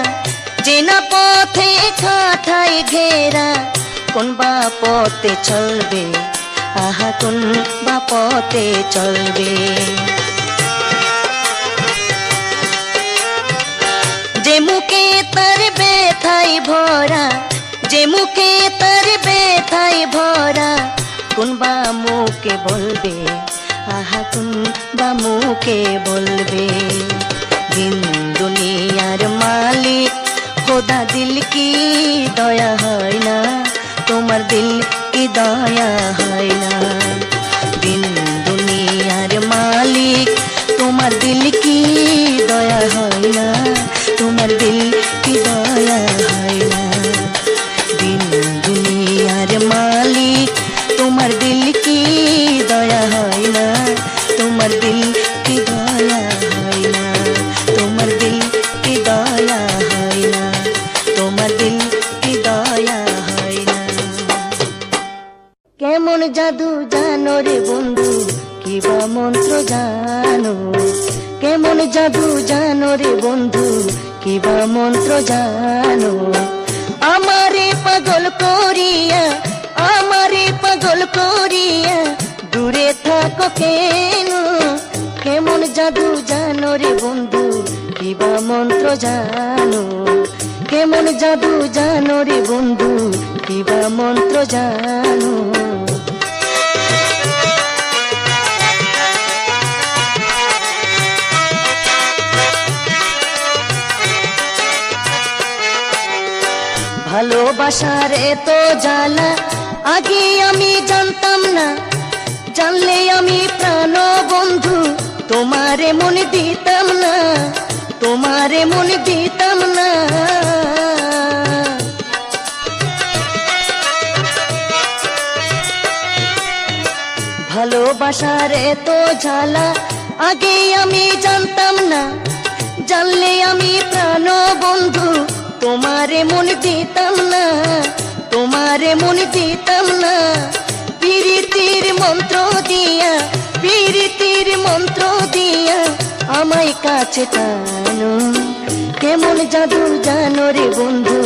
যেনা পথে খাটাই ঘেরা, কোন বা পথে চলবে, আহা কোন বা পথে চলবে। যে মুখে তার ব্যথাই ভরা, যে মুখে তার ব্যথাই ভরা, কোন বা মুখে বলবে, আহা কোন বা মুখে বলবে। দিন দুনিয়ার মালিক, খোদা দিল কি দয়া হয় না, তোমার দিল কি দয়া হয় না। দিন দুনিয়ার মালিক, তোমার দিল কি দয়া হয় না, তোমার দিল কি দয়া হয় না। দিন দুনিয়ার মালিক, তোমার দিল কি দয়া হয় না, তোমার দিল কি দয়া হয় না, তোমার দিল কি দয়া হয় না, তোমার দিল কি দয়া হয় না। কেমন জাদু জানো রে বন্ধু, কিবা মন্ত্র জানো, কেমন জাদু জানো রে বন্ধু, কিবা মন্ত্র জানো। আমারে পাগল করিয়া, আমারে পাগল করিয়া, দূরে থাকো কেন, কেমন জাদু জানো রে বন্ধু, কিবা মন্ত্র জানো, কেমন জাদু জানো রে বন্ধু, কিবা মন্ত্র জানো। ভালোবাসার এত জ্বালা আগে আমি জানতাম না, জানলে আমি প্রাণ বন্ধু তোমারে মনে দিতাম না, তোমারে মনে দিতাম না। ভালোবাসার এত জ্বালা আগে আমি জানতাম না, জানলে আমি প্রাণ বন্ধু তোমারে মন দিতাম না, তোমারে মন দিতাম না। প্রীতির মন্ত্র দিয়া, প্রীতির মন্ত্র দিয়া আমায় কাছে টানো, কেমন জাদু জানো রে বন্ধু,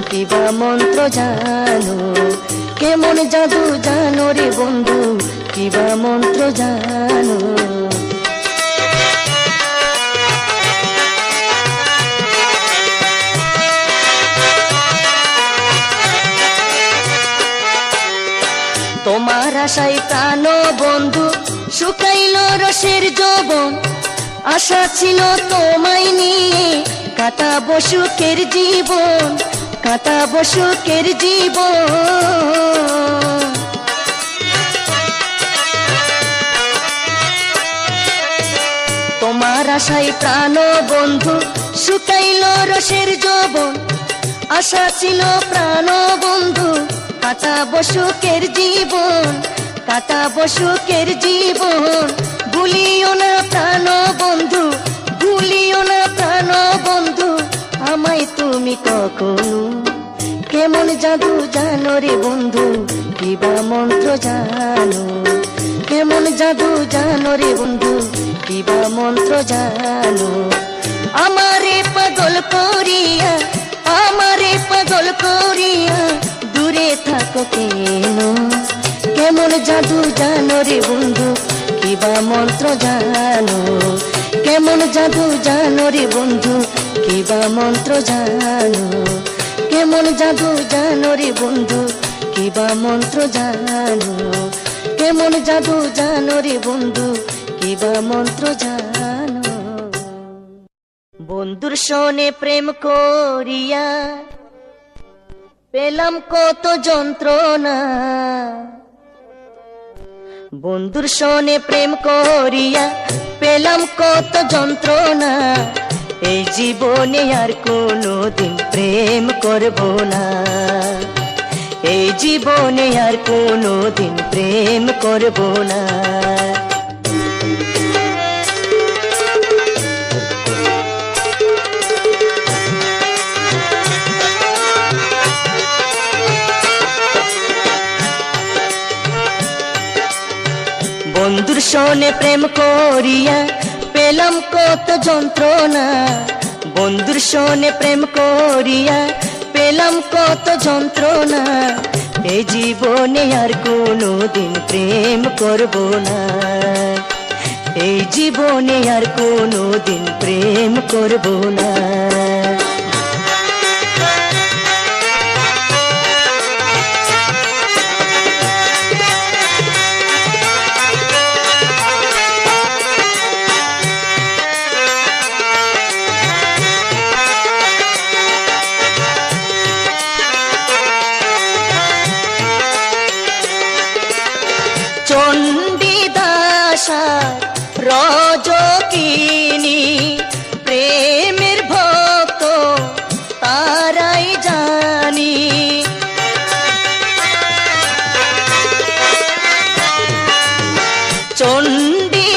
কিবা মন্ত্র জানো, কেমন জাদু জানো রে বন্ধু, কিবা মন্ত্র জানো। তোমার আশায় প্রাণ বন্ধু শুকাইল রসের যৌবন, আশা ছিল তোমায় নিয়ে কাটাবো সুখের জীবন, কাটাবো সুখের জীবন। তোমার আশায় প্রাণ বন্ধু শুকাইল রসের যৌবন, আশা ছিল প্রাণ বন্ধু কাটাবো সুখের জীবন, কাটাবো সুখের জীবন। ভুলিও না প্রাণ বন্ধু, ভুলিও না প্রাণ বন্ধু আমায় তুমি কখনো, কেমন জাদু জানো রে বন্ধু, কিবা মন্ত্র জানো, কেমন জাদু জানো রে বন্ধু, কিবা মন্ত্র জানো। আমারে পাগল করিয়া, আমারে পাগল করিয়া দূরে থাকো কেন, কেমন জাদু জানো রে বন্ধু, কিবা মন্ত্র জানো, কেমন জাদু জানো রে বন্ধু, কিবা মন্ত্র জানো, কেমন জাদু জানো রে বন্ধু, কিবা মন্ত্র জানো, কেমন জাদু জানো রে বন্ধু, কিবা মন্ত্র জানো। বন্ধুর সনে প্রেম করিয়া পেলাম কত যন্ত্রণা, বন্ধুর সনে প্রেম করিয়া পেলাম কত যন্ত্রণা, এই জীবনে আর কোনোদিন প্রেম করব না, এই জীবনে আর কোনোদিন প্রেম করব না। বন্ধুর সনে প্রেম করিয়া পেলাম কত যন্ত্রণা, বন্ধুর সনে প্রেম করিয়া পেলাম কত যন্ত্রণা, এই জীবনে আর কোনোদিন প্রেম করব না, এই জীবনে আর কোনোদিন প্রেম করব না। রজকিনী প্রেমের ভক্ত তারাই জানি,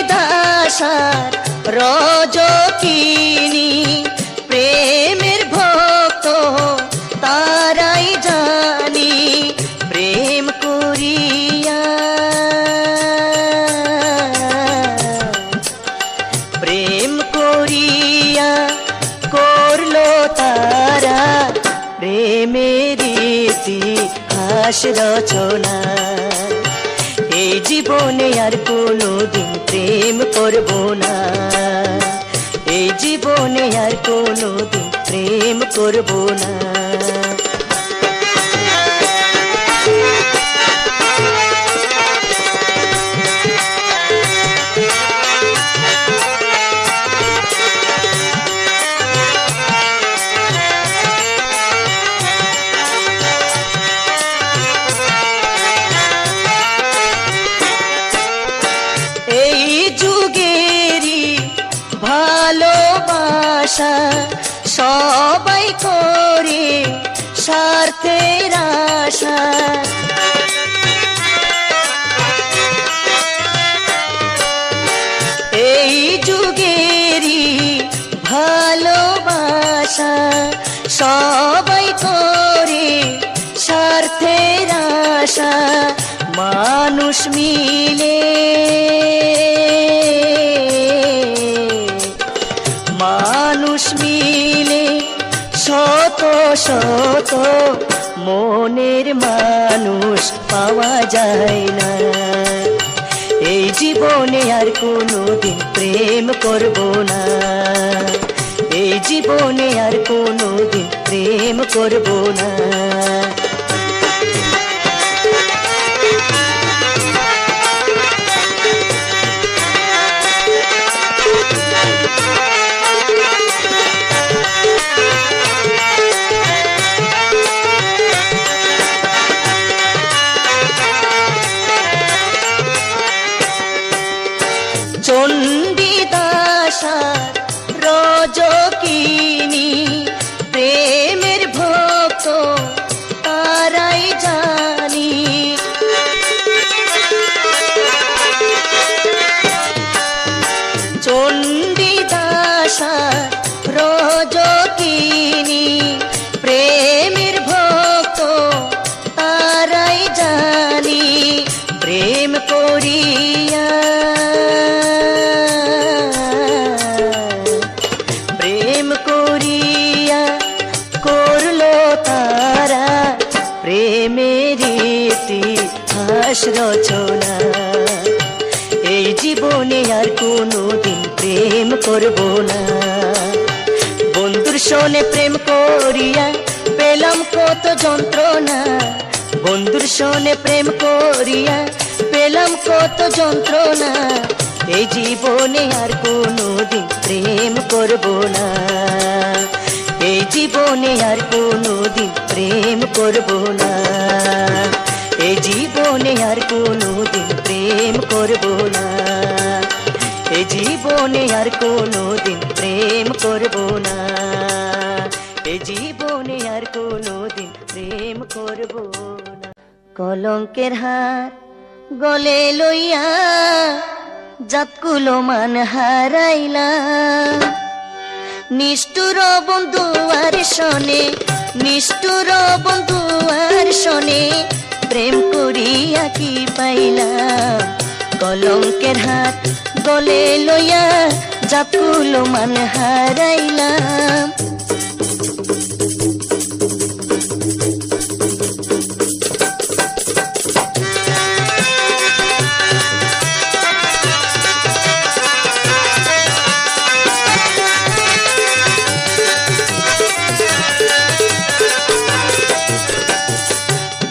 চণ্ডীদাসার রজকিনী প্রেমের ভক্ত তারাই জানি, প্রেম করিয়া প্রেম করিয়া করলো তারা প্রেমের ইতিহাস রচনা, এই জীবনে আর কোনোদিন প্রেম করব না, এই জীবনে আর কোনোদিন প্রেম করব না। ভালোবাসা সবাই করে স্বার্থের আশা, মিলে, মানুষ মিলে শত শত, মনের মানুষ পাওয়া যায় না। এই জীবনে আর কোনোদিন প্রেম করব না, এই জীবনে আর কোনোদিন প্রেম করব না। চণ্ডীদাসার রজকিনী প্রেমের ভক্ত তারাই জানি, চণ্ডীদাসার রজকিনী প্রেমের ভক্ত তারাই জানি, প্রেম করিয়া প্রেমের ইতিহাস রচনা। এই জীবনে আর কোনোদিন প্রেম করব না। বন্ধুর সনে প্রেম করিয়া পেলাম কত যন্ত্রণা, বন্ধুর সনে প্রেম করিয়া পেলাম কত যন্ত্রণা। এই জীবনে আর কোনোদিন প্রেম করব না, এই জীবনে আর কোনোদিন প্রেম করব না, এই জীবনে আর কোনোদিন প্রেম করব না, এই জীবনে আর কোনোদিন প্রেম করব না, এই জীবনে আর কোনোদিন প্রেম করব না। কলঙ্কের হাত গলে লইয়া জাতকুলো মান হারাইলাম, নিষ্ঠুর বন্ধু আর শোনে, নিষ্ঠুর বন্ধু আর শোনে, প্রেম করিয়া কি পাইলাম। কলঙ্কের হাত গলে লইয়া জাতকুলো মান হারাইলাম।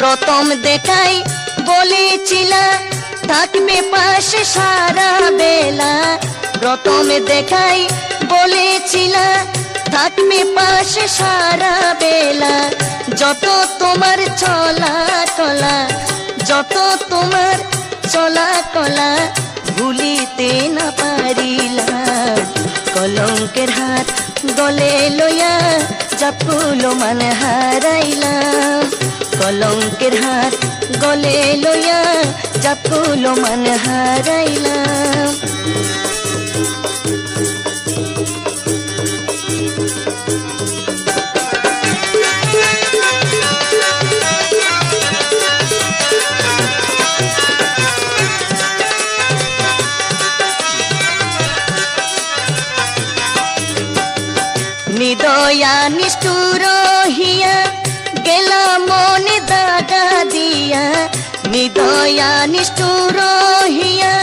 প্রথম দেখাই বলেছিলা থাকবে পাশে সারা বেলা, প্রথম দেখাই বলেছিলা থাকবে পাশে সারা বেলা। যত তোমার চলা কলা, যত তোমার চলা কলা, ভুলিতে না পারিলাম। কলঙ্কের হাত গলে লইয়া জাতকুলো মান হারাইলাম, কলঙ্কের হাত গলে লইয়া জাতকুলো মান হারাইলাম। নিদয়া নিষ্ঠুর হিয়া গেলা মনে দাগা দিয়া, নিদয়া নিষ্ঠুর হিয়া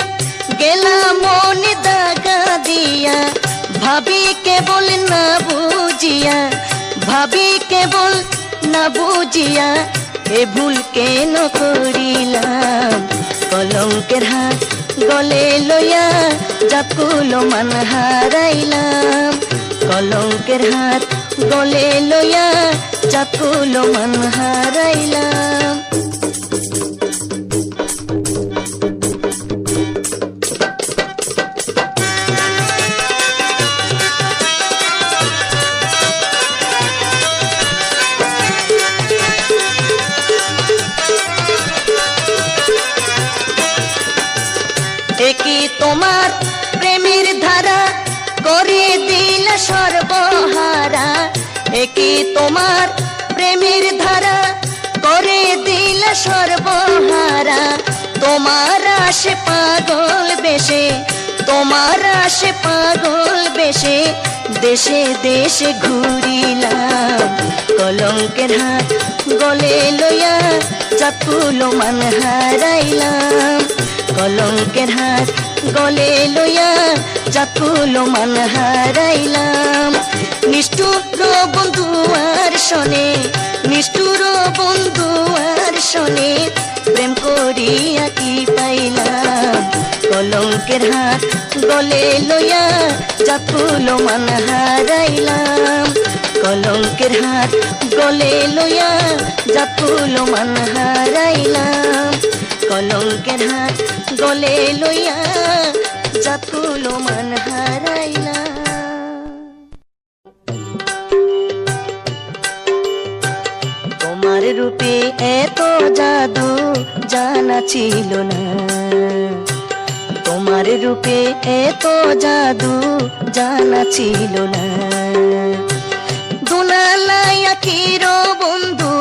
গেলা মনে দাগা দিয়া। ভাবি কেবল না বুঝিয়া, ভাবি কেবল না বুঝিয়া, এ ভুল কেন করিলাম। কলঙ্কের হাত গলে লইয়া জাতকুলো মান হারাইলাম, কলঙ্কের হাত গলে লইয়া জাতকুলো মান হারাইলাম। একই তোমার প্রেমের ধারা করে দিল সর্বহারা, একই তোমার প্রেমের ধারা করে দিল সর্বহারা। তোমার আশে পাগল বেশে, তোমার আশে পাগল বেশে দেশে দেশে ঘুরিলাম। কলঙ্কের হাত গলে লইয়া জাতকুলো মান হারাইলাম। কলঙ্কের হাত গলে লইয়া জাতকুলো মান হারাইলাম। নিষ্ঠুর বন্ধু আর শোনে, নিষ্ঠুর বন্ধু আর শোনে প্রেম করিয়া কি পাইলাম। কলঙ্কের হাত গলে লইয়া জাতকুলো মান হারাইলাম। কলঙ্কের হাত গলে লইয়া জাতকুলো মান হারাইলাম। কলঙ্কের হাত গলে লইয়া জাতকুলো মান হারাইলাম। তোমার রূপে এত জাদু জানা ছিল না, তোমার রূপে এত জাদু জানা ছিল না। দুনালাইয়া কিরো বন্ধু,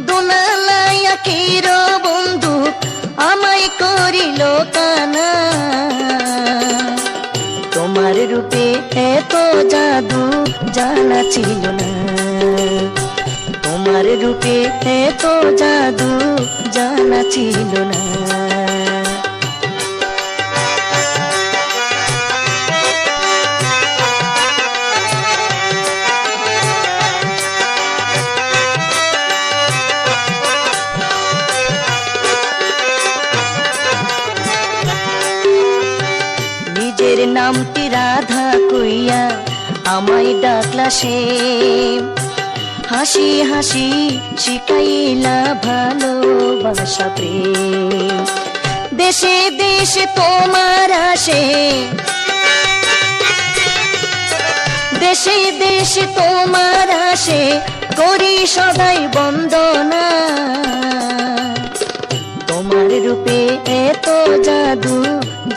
দুনালাইয়া কিরো বন্ধু আমায় করিল কানা। তোমার রূপে এত জাদু জানা ছিল না, তোমার রূপে এত জাদু জানা ছিল না। নিজের নামটি রাধা কইয়া আমায় ডাকলা সে, হাসি হাসি শিখাইলা ভালোবাসা প্রেম। দেশে দেশে তোমার আসে, দেশে দেশে তোমার আসে করি সদাই বন্দনা। তোমার রূপে এত জাদু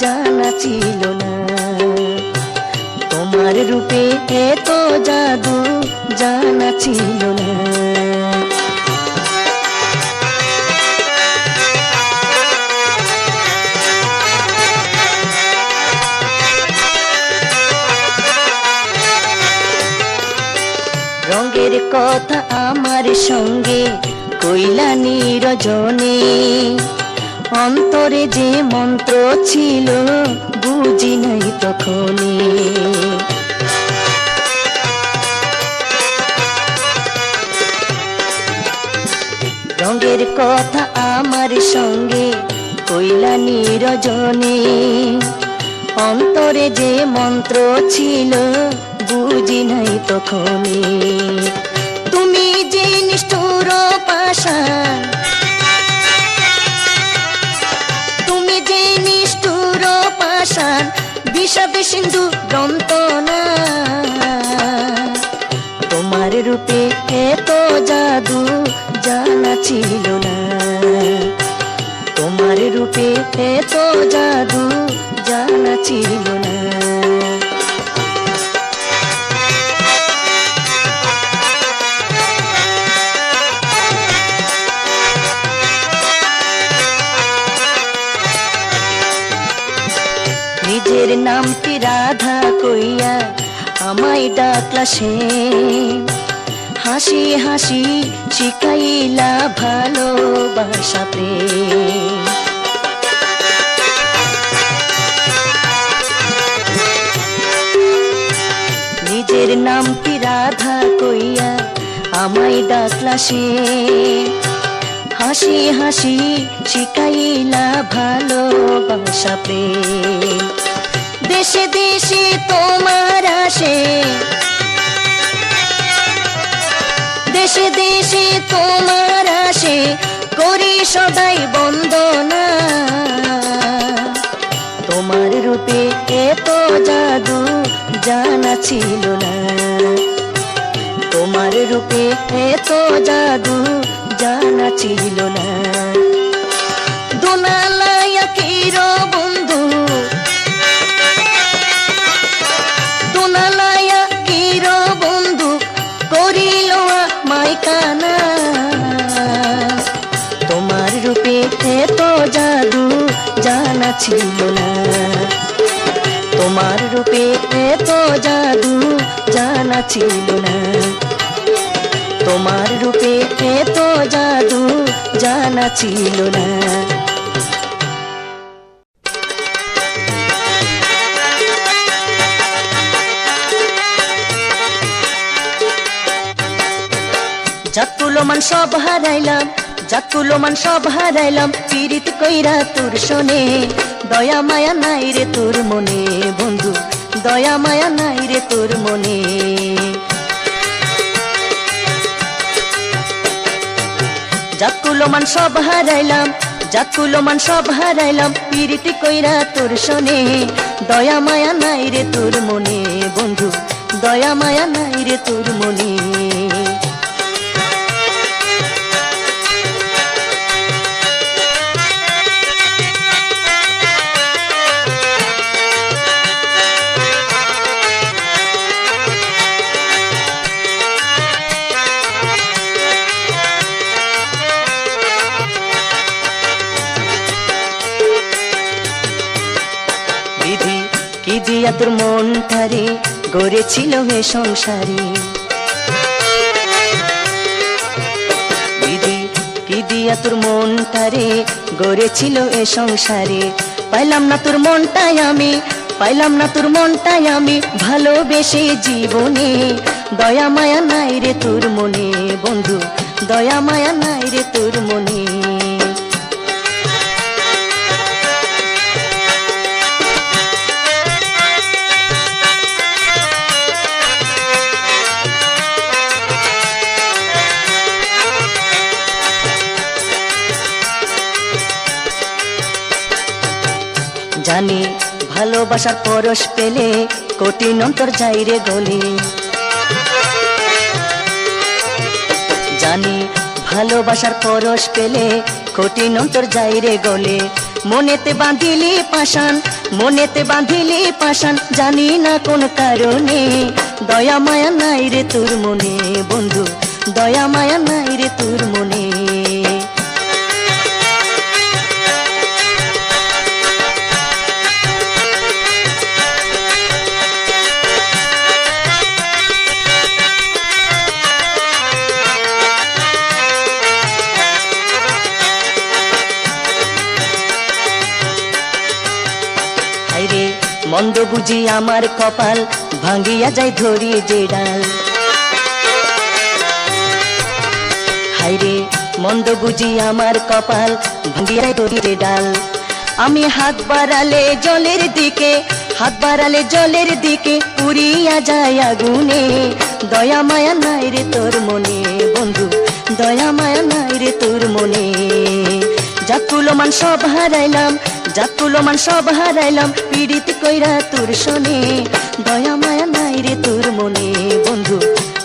জানা ছিল না, তোমার রূপে এত জাদু জানা ছিল না। রঙের কথা আমার সঙ্গে কইলা নিরজনে, অন্তরে যে মন্ত্র ছিল বুঝি নাই তখনই। রঙের কথা আমার সঙ্গে কইলা নিরজনে, অন্তরে যে মন্ত্র ছিল বুঝি নাই তখনই। তুমি যে নিষ্ঠুর পাষাণ, তুমি যে নিষ্ঠুর পাষাণ বিষাদ সিন্ধু যন্ত্রণা। তোমার রূপে এত জাদু জানা ছিল না, তোমার রূপে এত জাদু জানা ছিল না। নিজের নামটি রাধা কইয়া আমায় ডাকলা সে, হাসি হাসি শিখাইলা ভালোবাসা প্রেম। নিজের নামটি রাধা কইয়া আমায় ডাকলা সে, হাসি হাসি শিখাইলা ভালোবাসা প্রেম। দেশে দেশে তোমার আসে, দেশে দেশে তোমার আসে করি সদাই বন্দনা। তোমার রূপে এত জাদু জানা ছিল না, তোমার রূপে এত জাদু জানা ছিল না। দুনালাইয়া কিরো বন্ধু, দুনালাইয়া কিরো বন্ধু করিল আমায় কানা। তোমার রূপে এত জাদু ছিল না। তোমার রূপে এত জাদু জানা ছিল না। তোমার রূপে এত জাদু জানা ছিল না। জাতকুলো মান সব হারাইলাম, জাতকুলো মান সব হারাইলাম, পীড়িত কইরা তোর শোনে। দয়া মায়া নাই রে তোর মনে বন্ধু, দয়া মায়া নাই রে তোর মনে। জাতকুলো মান সব হারাইলাম, জাতকুলো মান সব হারাইলাম, পীড়িত কইরা তোর শোনে। দয়া মায়া নাই রে তোর মনে বন্ধু, দয়া মায়া নাই রে তোর মনে। কি দিয়া তোর মনটারে গড়েছিল হে সংসারে। দিদি কি দিয়া তোর মনটারে গড়েছিল এ সংসারে। পাইলাম না তোর মনটাই আমি, পাইলাম না তোর মনটাই আমি, ভালোবেসে জীবনে। দয়া মায়া নাই রে তোর মনে বন্ধু, দয়া মায়া নাই রে তোর মনে। জানি ভালোবাসার পরশ পেলে কঠিন অন্তর যাই রে গলে। জানি ভালোবাসার পরশ পেলে কঠিন অন্তর যাই রে গলে। মনেতে বাঁধিলি পাশান, মনেতে বাঁধিলি পাশান, জানি না কোন কারণে। দয়া মায়া নাই রে তোর মনে বন্ধু, দয়া মায়া নাই রে তোর মনে। মন্দ বুঝি আমার কপাল, ভাঙ্গিয়া যায় ধরি যে ডাল। হাইরে মন্দ বুঝি আমার কপাল, ভাঙ্গিয়া যায় ধরি যে ডাল। আমি হাত বাড়ালে জলের দিকে, হাত বাড়ালে জলের দিকে, পুড়িয়া যায় আগুনে। দয়া মায়া নাই রে তোর মনে বন্ধু, দয়া মায়া নাই রে তোর মনে। জাতকুলো মান সব হারাইলাম, জাতকুলো মান সব হারাইলাম, পীড়িত কইরা তোর শোনে। দয়া মায়া নাই রে তোর মনে বন্ধু,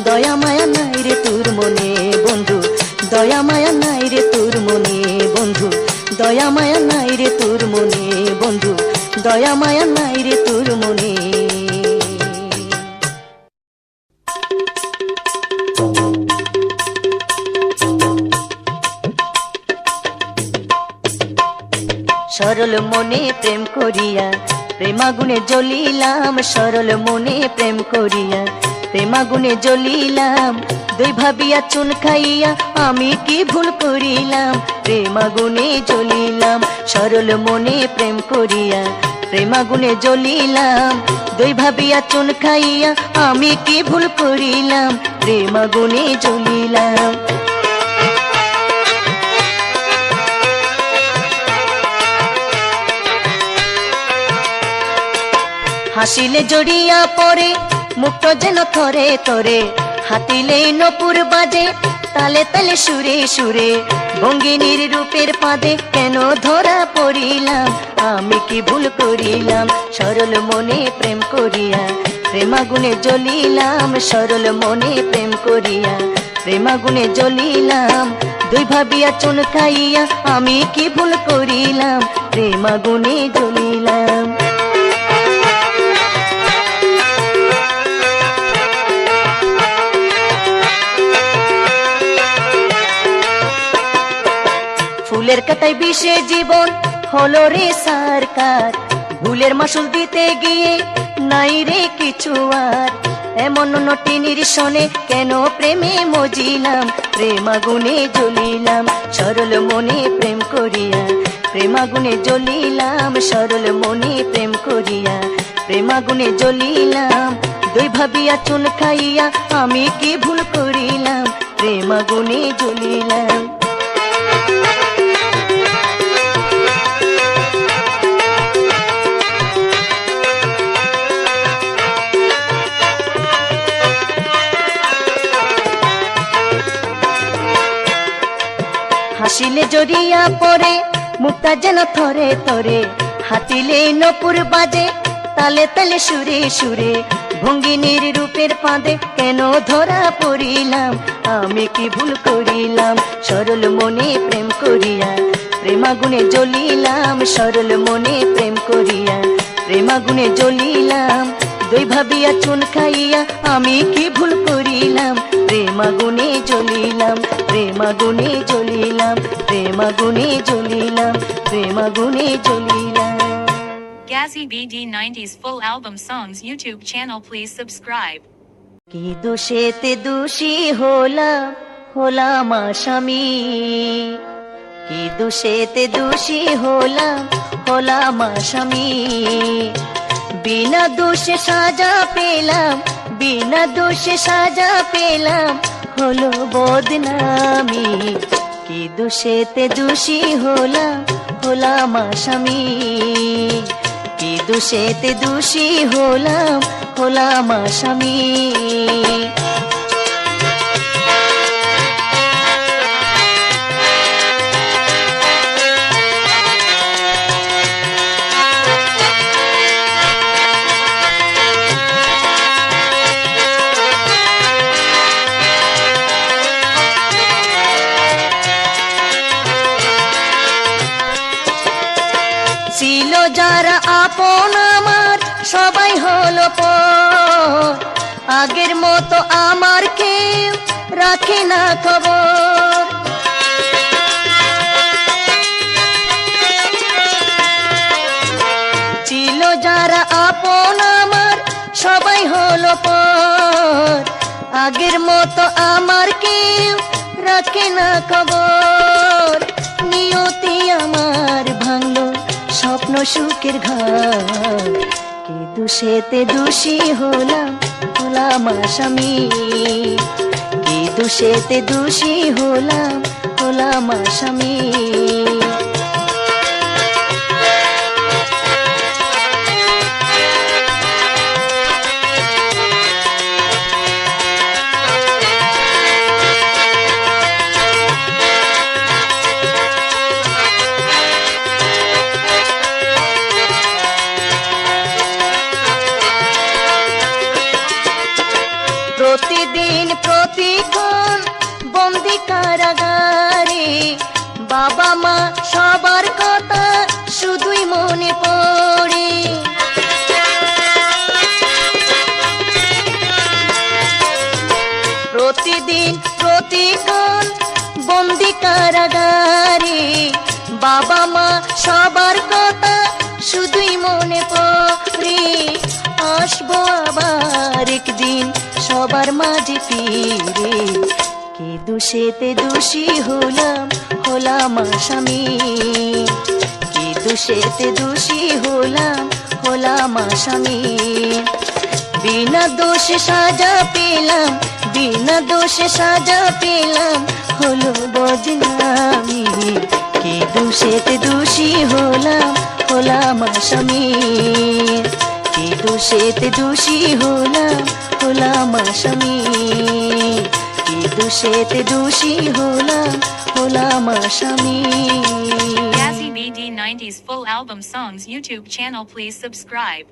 দয়া মায়া নাই রে তোর মনে বন্ধু, দয়া মায়া নাই রে তোর মনে বন্ধু, দয়া মায়া নাই রে তোর মনে বন্ধু, দয়া মায়া নাই রে তোর মনে। সরল মনে প্রেম করিয়া প্রেমাগুনে জ্বলিলাম, সরল মনে প্রেম করিয়া প্রেমাগুনে জ্বলিলাম। দুই ভাবিয়া চুন খাইয়া আমি কি ভুল করিলাম, প্রেমাগুনে জ্বলিলাম। সরল মনে প্রেম করিয়া প্রেমাগুনে জ্বলিলাম। দুই ভাবিয়া চুন খাইয়া আমি কি ভুল করিলাম, প্রেমাগুনে জ্বলিলাম। হাসিলে জড়িয়া পড়ে মুক্ত যেন থরে থরে, হাতিলে নপুর বাজে তালে তালে সুরে সুরে। ভঙ্গিনীর রূপের পাদে কেন ধরা পড়িলাম, আমি কি ভুল করিলাম। সরল মনে প্রেম করিয়া প্রেমাগুনে জ্বলিলাম, সরল মনে প্রেম করিয়া প্রেমাগুনে জ্বলিলাম। দুই ভাবিয়া চুন খাইয়া আমি কি ভুল করিলাম, প্রেমাগুনে জ্বলিলাম। ফুলের কাটায় বিষে জীবন, হলো রে সরকার, ভুলের মাসুল দিতে গিয়ে নাই রে কিছু আর। এমন নটিনির শোনে কেন প্রেমে মজিলাম, প্রেমাগুনে জ্বলিলাম সরল মনে প্রেম করিয়া, প্রেমাগুনে জ্বলিলাম সরল মনে প্রেম করিয়া, প্রেমাগুনে জ্বলিলাম দুই ভাবিয়া চুন খাইয়া, আমি কি ভুল করিলাম, প্রেমাগুনে জ্বলিলাম। হাসিলে জড়িয়া পড়ে মুক্তা যেন থরে থরে, হাতিলে নপুর বাজে তালে তালে সুরে সুরে, ভঙ্গিনীর রূপের ফাঁদে কেন ধরা পড়িলাম, আমি কি ভুল করিলাম, সরল মনে প্রেম করিয়া, প্রেমাগুনে জ্বলিলাম সরল মনে প্রেম করিয়া, প্রেমাগুনে জ্বলিলাম দুই ভাবিয়া চুন খাইয়া, আমি কি ভুল করিলাম, প্রেমাগুনে জ্বলিলাম, প্রেমাগুনে জ্বলিলাম, প্রেমাগুনে জ্বলিলাম, প্রেমাগুনে জ্বলিলাম। Gazzy BD 90s full album songs YouTube channel, please subscribe. কি দোষেতে দোষী হলাম, হলাম আসামি, কি দোষেতে দোষী হলাম, হলাম আসামি, বিনা দোষে সাজা পেলাম, বিনা দোষে সাজা পেলাম, হলো বদনামি, কি দোষেতে দোষী হলাম, হলাম আসামি, কি দোষেতে দোষী হলাম, হলাম আসামি। ছিল যারা আপন আমার সবাই হলো পর, আগের মতো আমার কেউ রাখে না খবর, ছিল যারা আপন আমার সবাই হলো পর, আগের মতো আমার কেউ রাখে না খবর, নিয়তি আমার ভাঙলো স্বপ্ন সুখের ঘর, কি দোষেতে দোষী হলাম, হলাম আসামি, কি দোষেতে দোষী হলাম, হলাম আসামি। প্রতিদিন প্রতিক্ষণ বন্দি কারাগারে, বাবা মা সবার কথা শুধুই মনে পড়ে, প্রতিদিন প্রতিক্ষণ বন্দি কারাগারে, বাবা মা সবার কথা শুধুই মনে পড়ে, আসবো আবার একদিন সবার মাঝে ফিরে, কি দোষেতে দোষী হলাম, হলাম আসামি, কি দোষেতে দোষী হলাম, হলাম আসামি, বিনা দোষে সাজা পেলাম, বিনা দোষে সাজা পেলাম, হলো বদনামি, কি দোষেতে দোষী হলাম, হলাম আসামি, কি দোষেতে দোষী হলাম, হলাম আসামি, কি দোষেতে দোষী হলাম, হলাম আসামি। Gazzy BD 90s full album songs YouTube channel, please subscribe.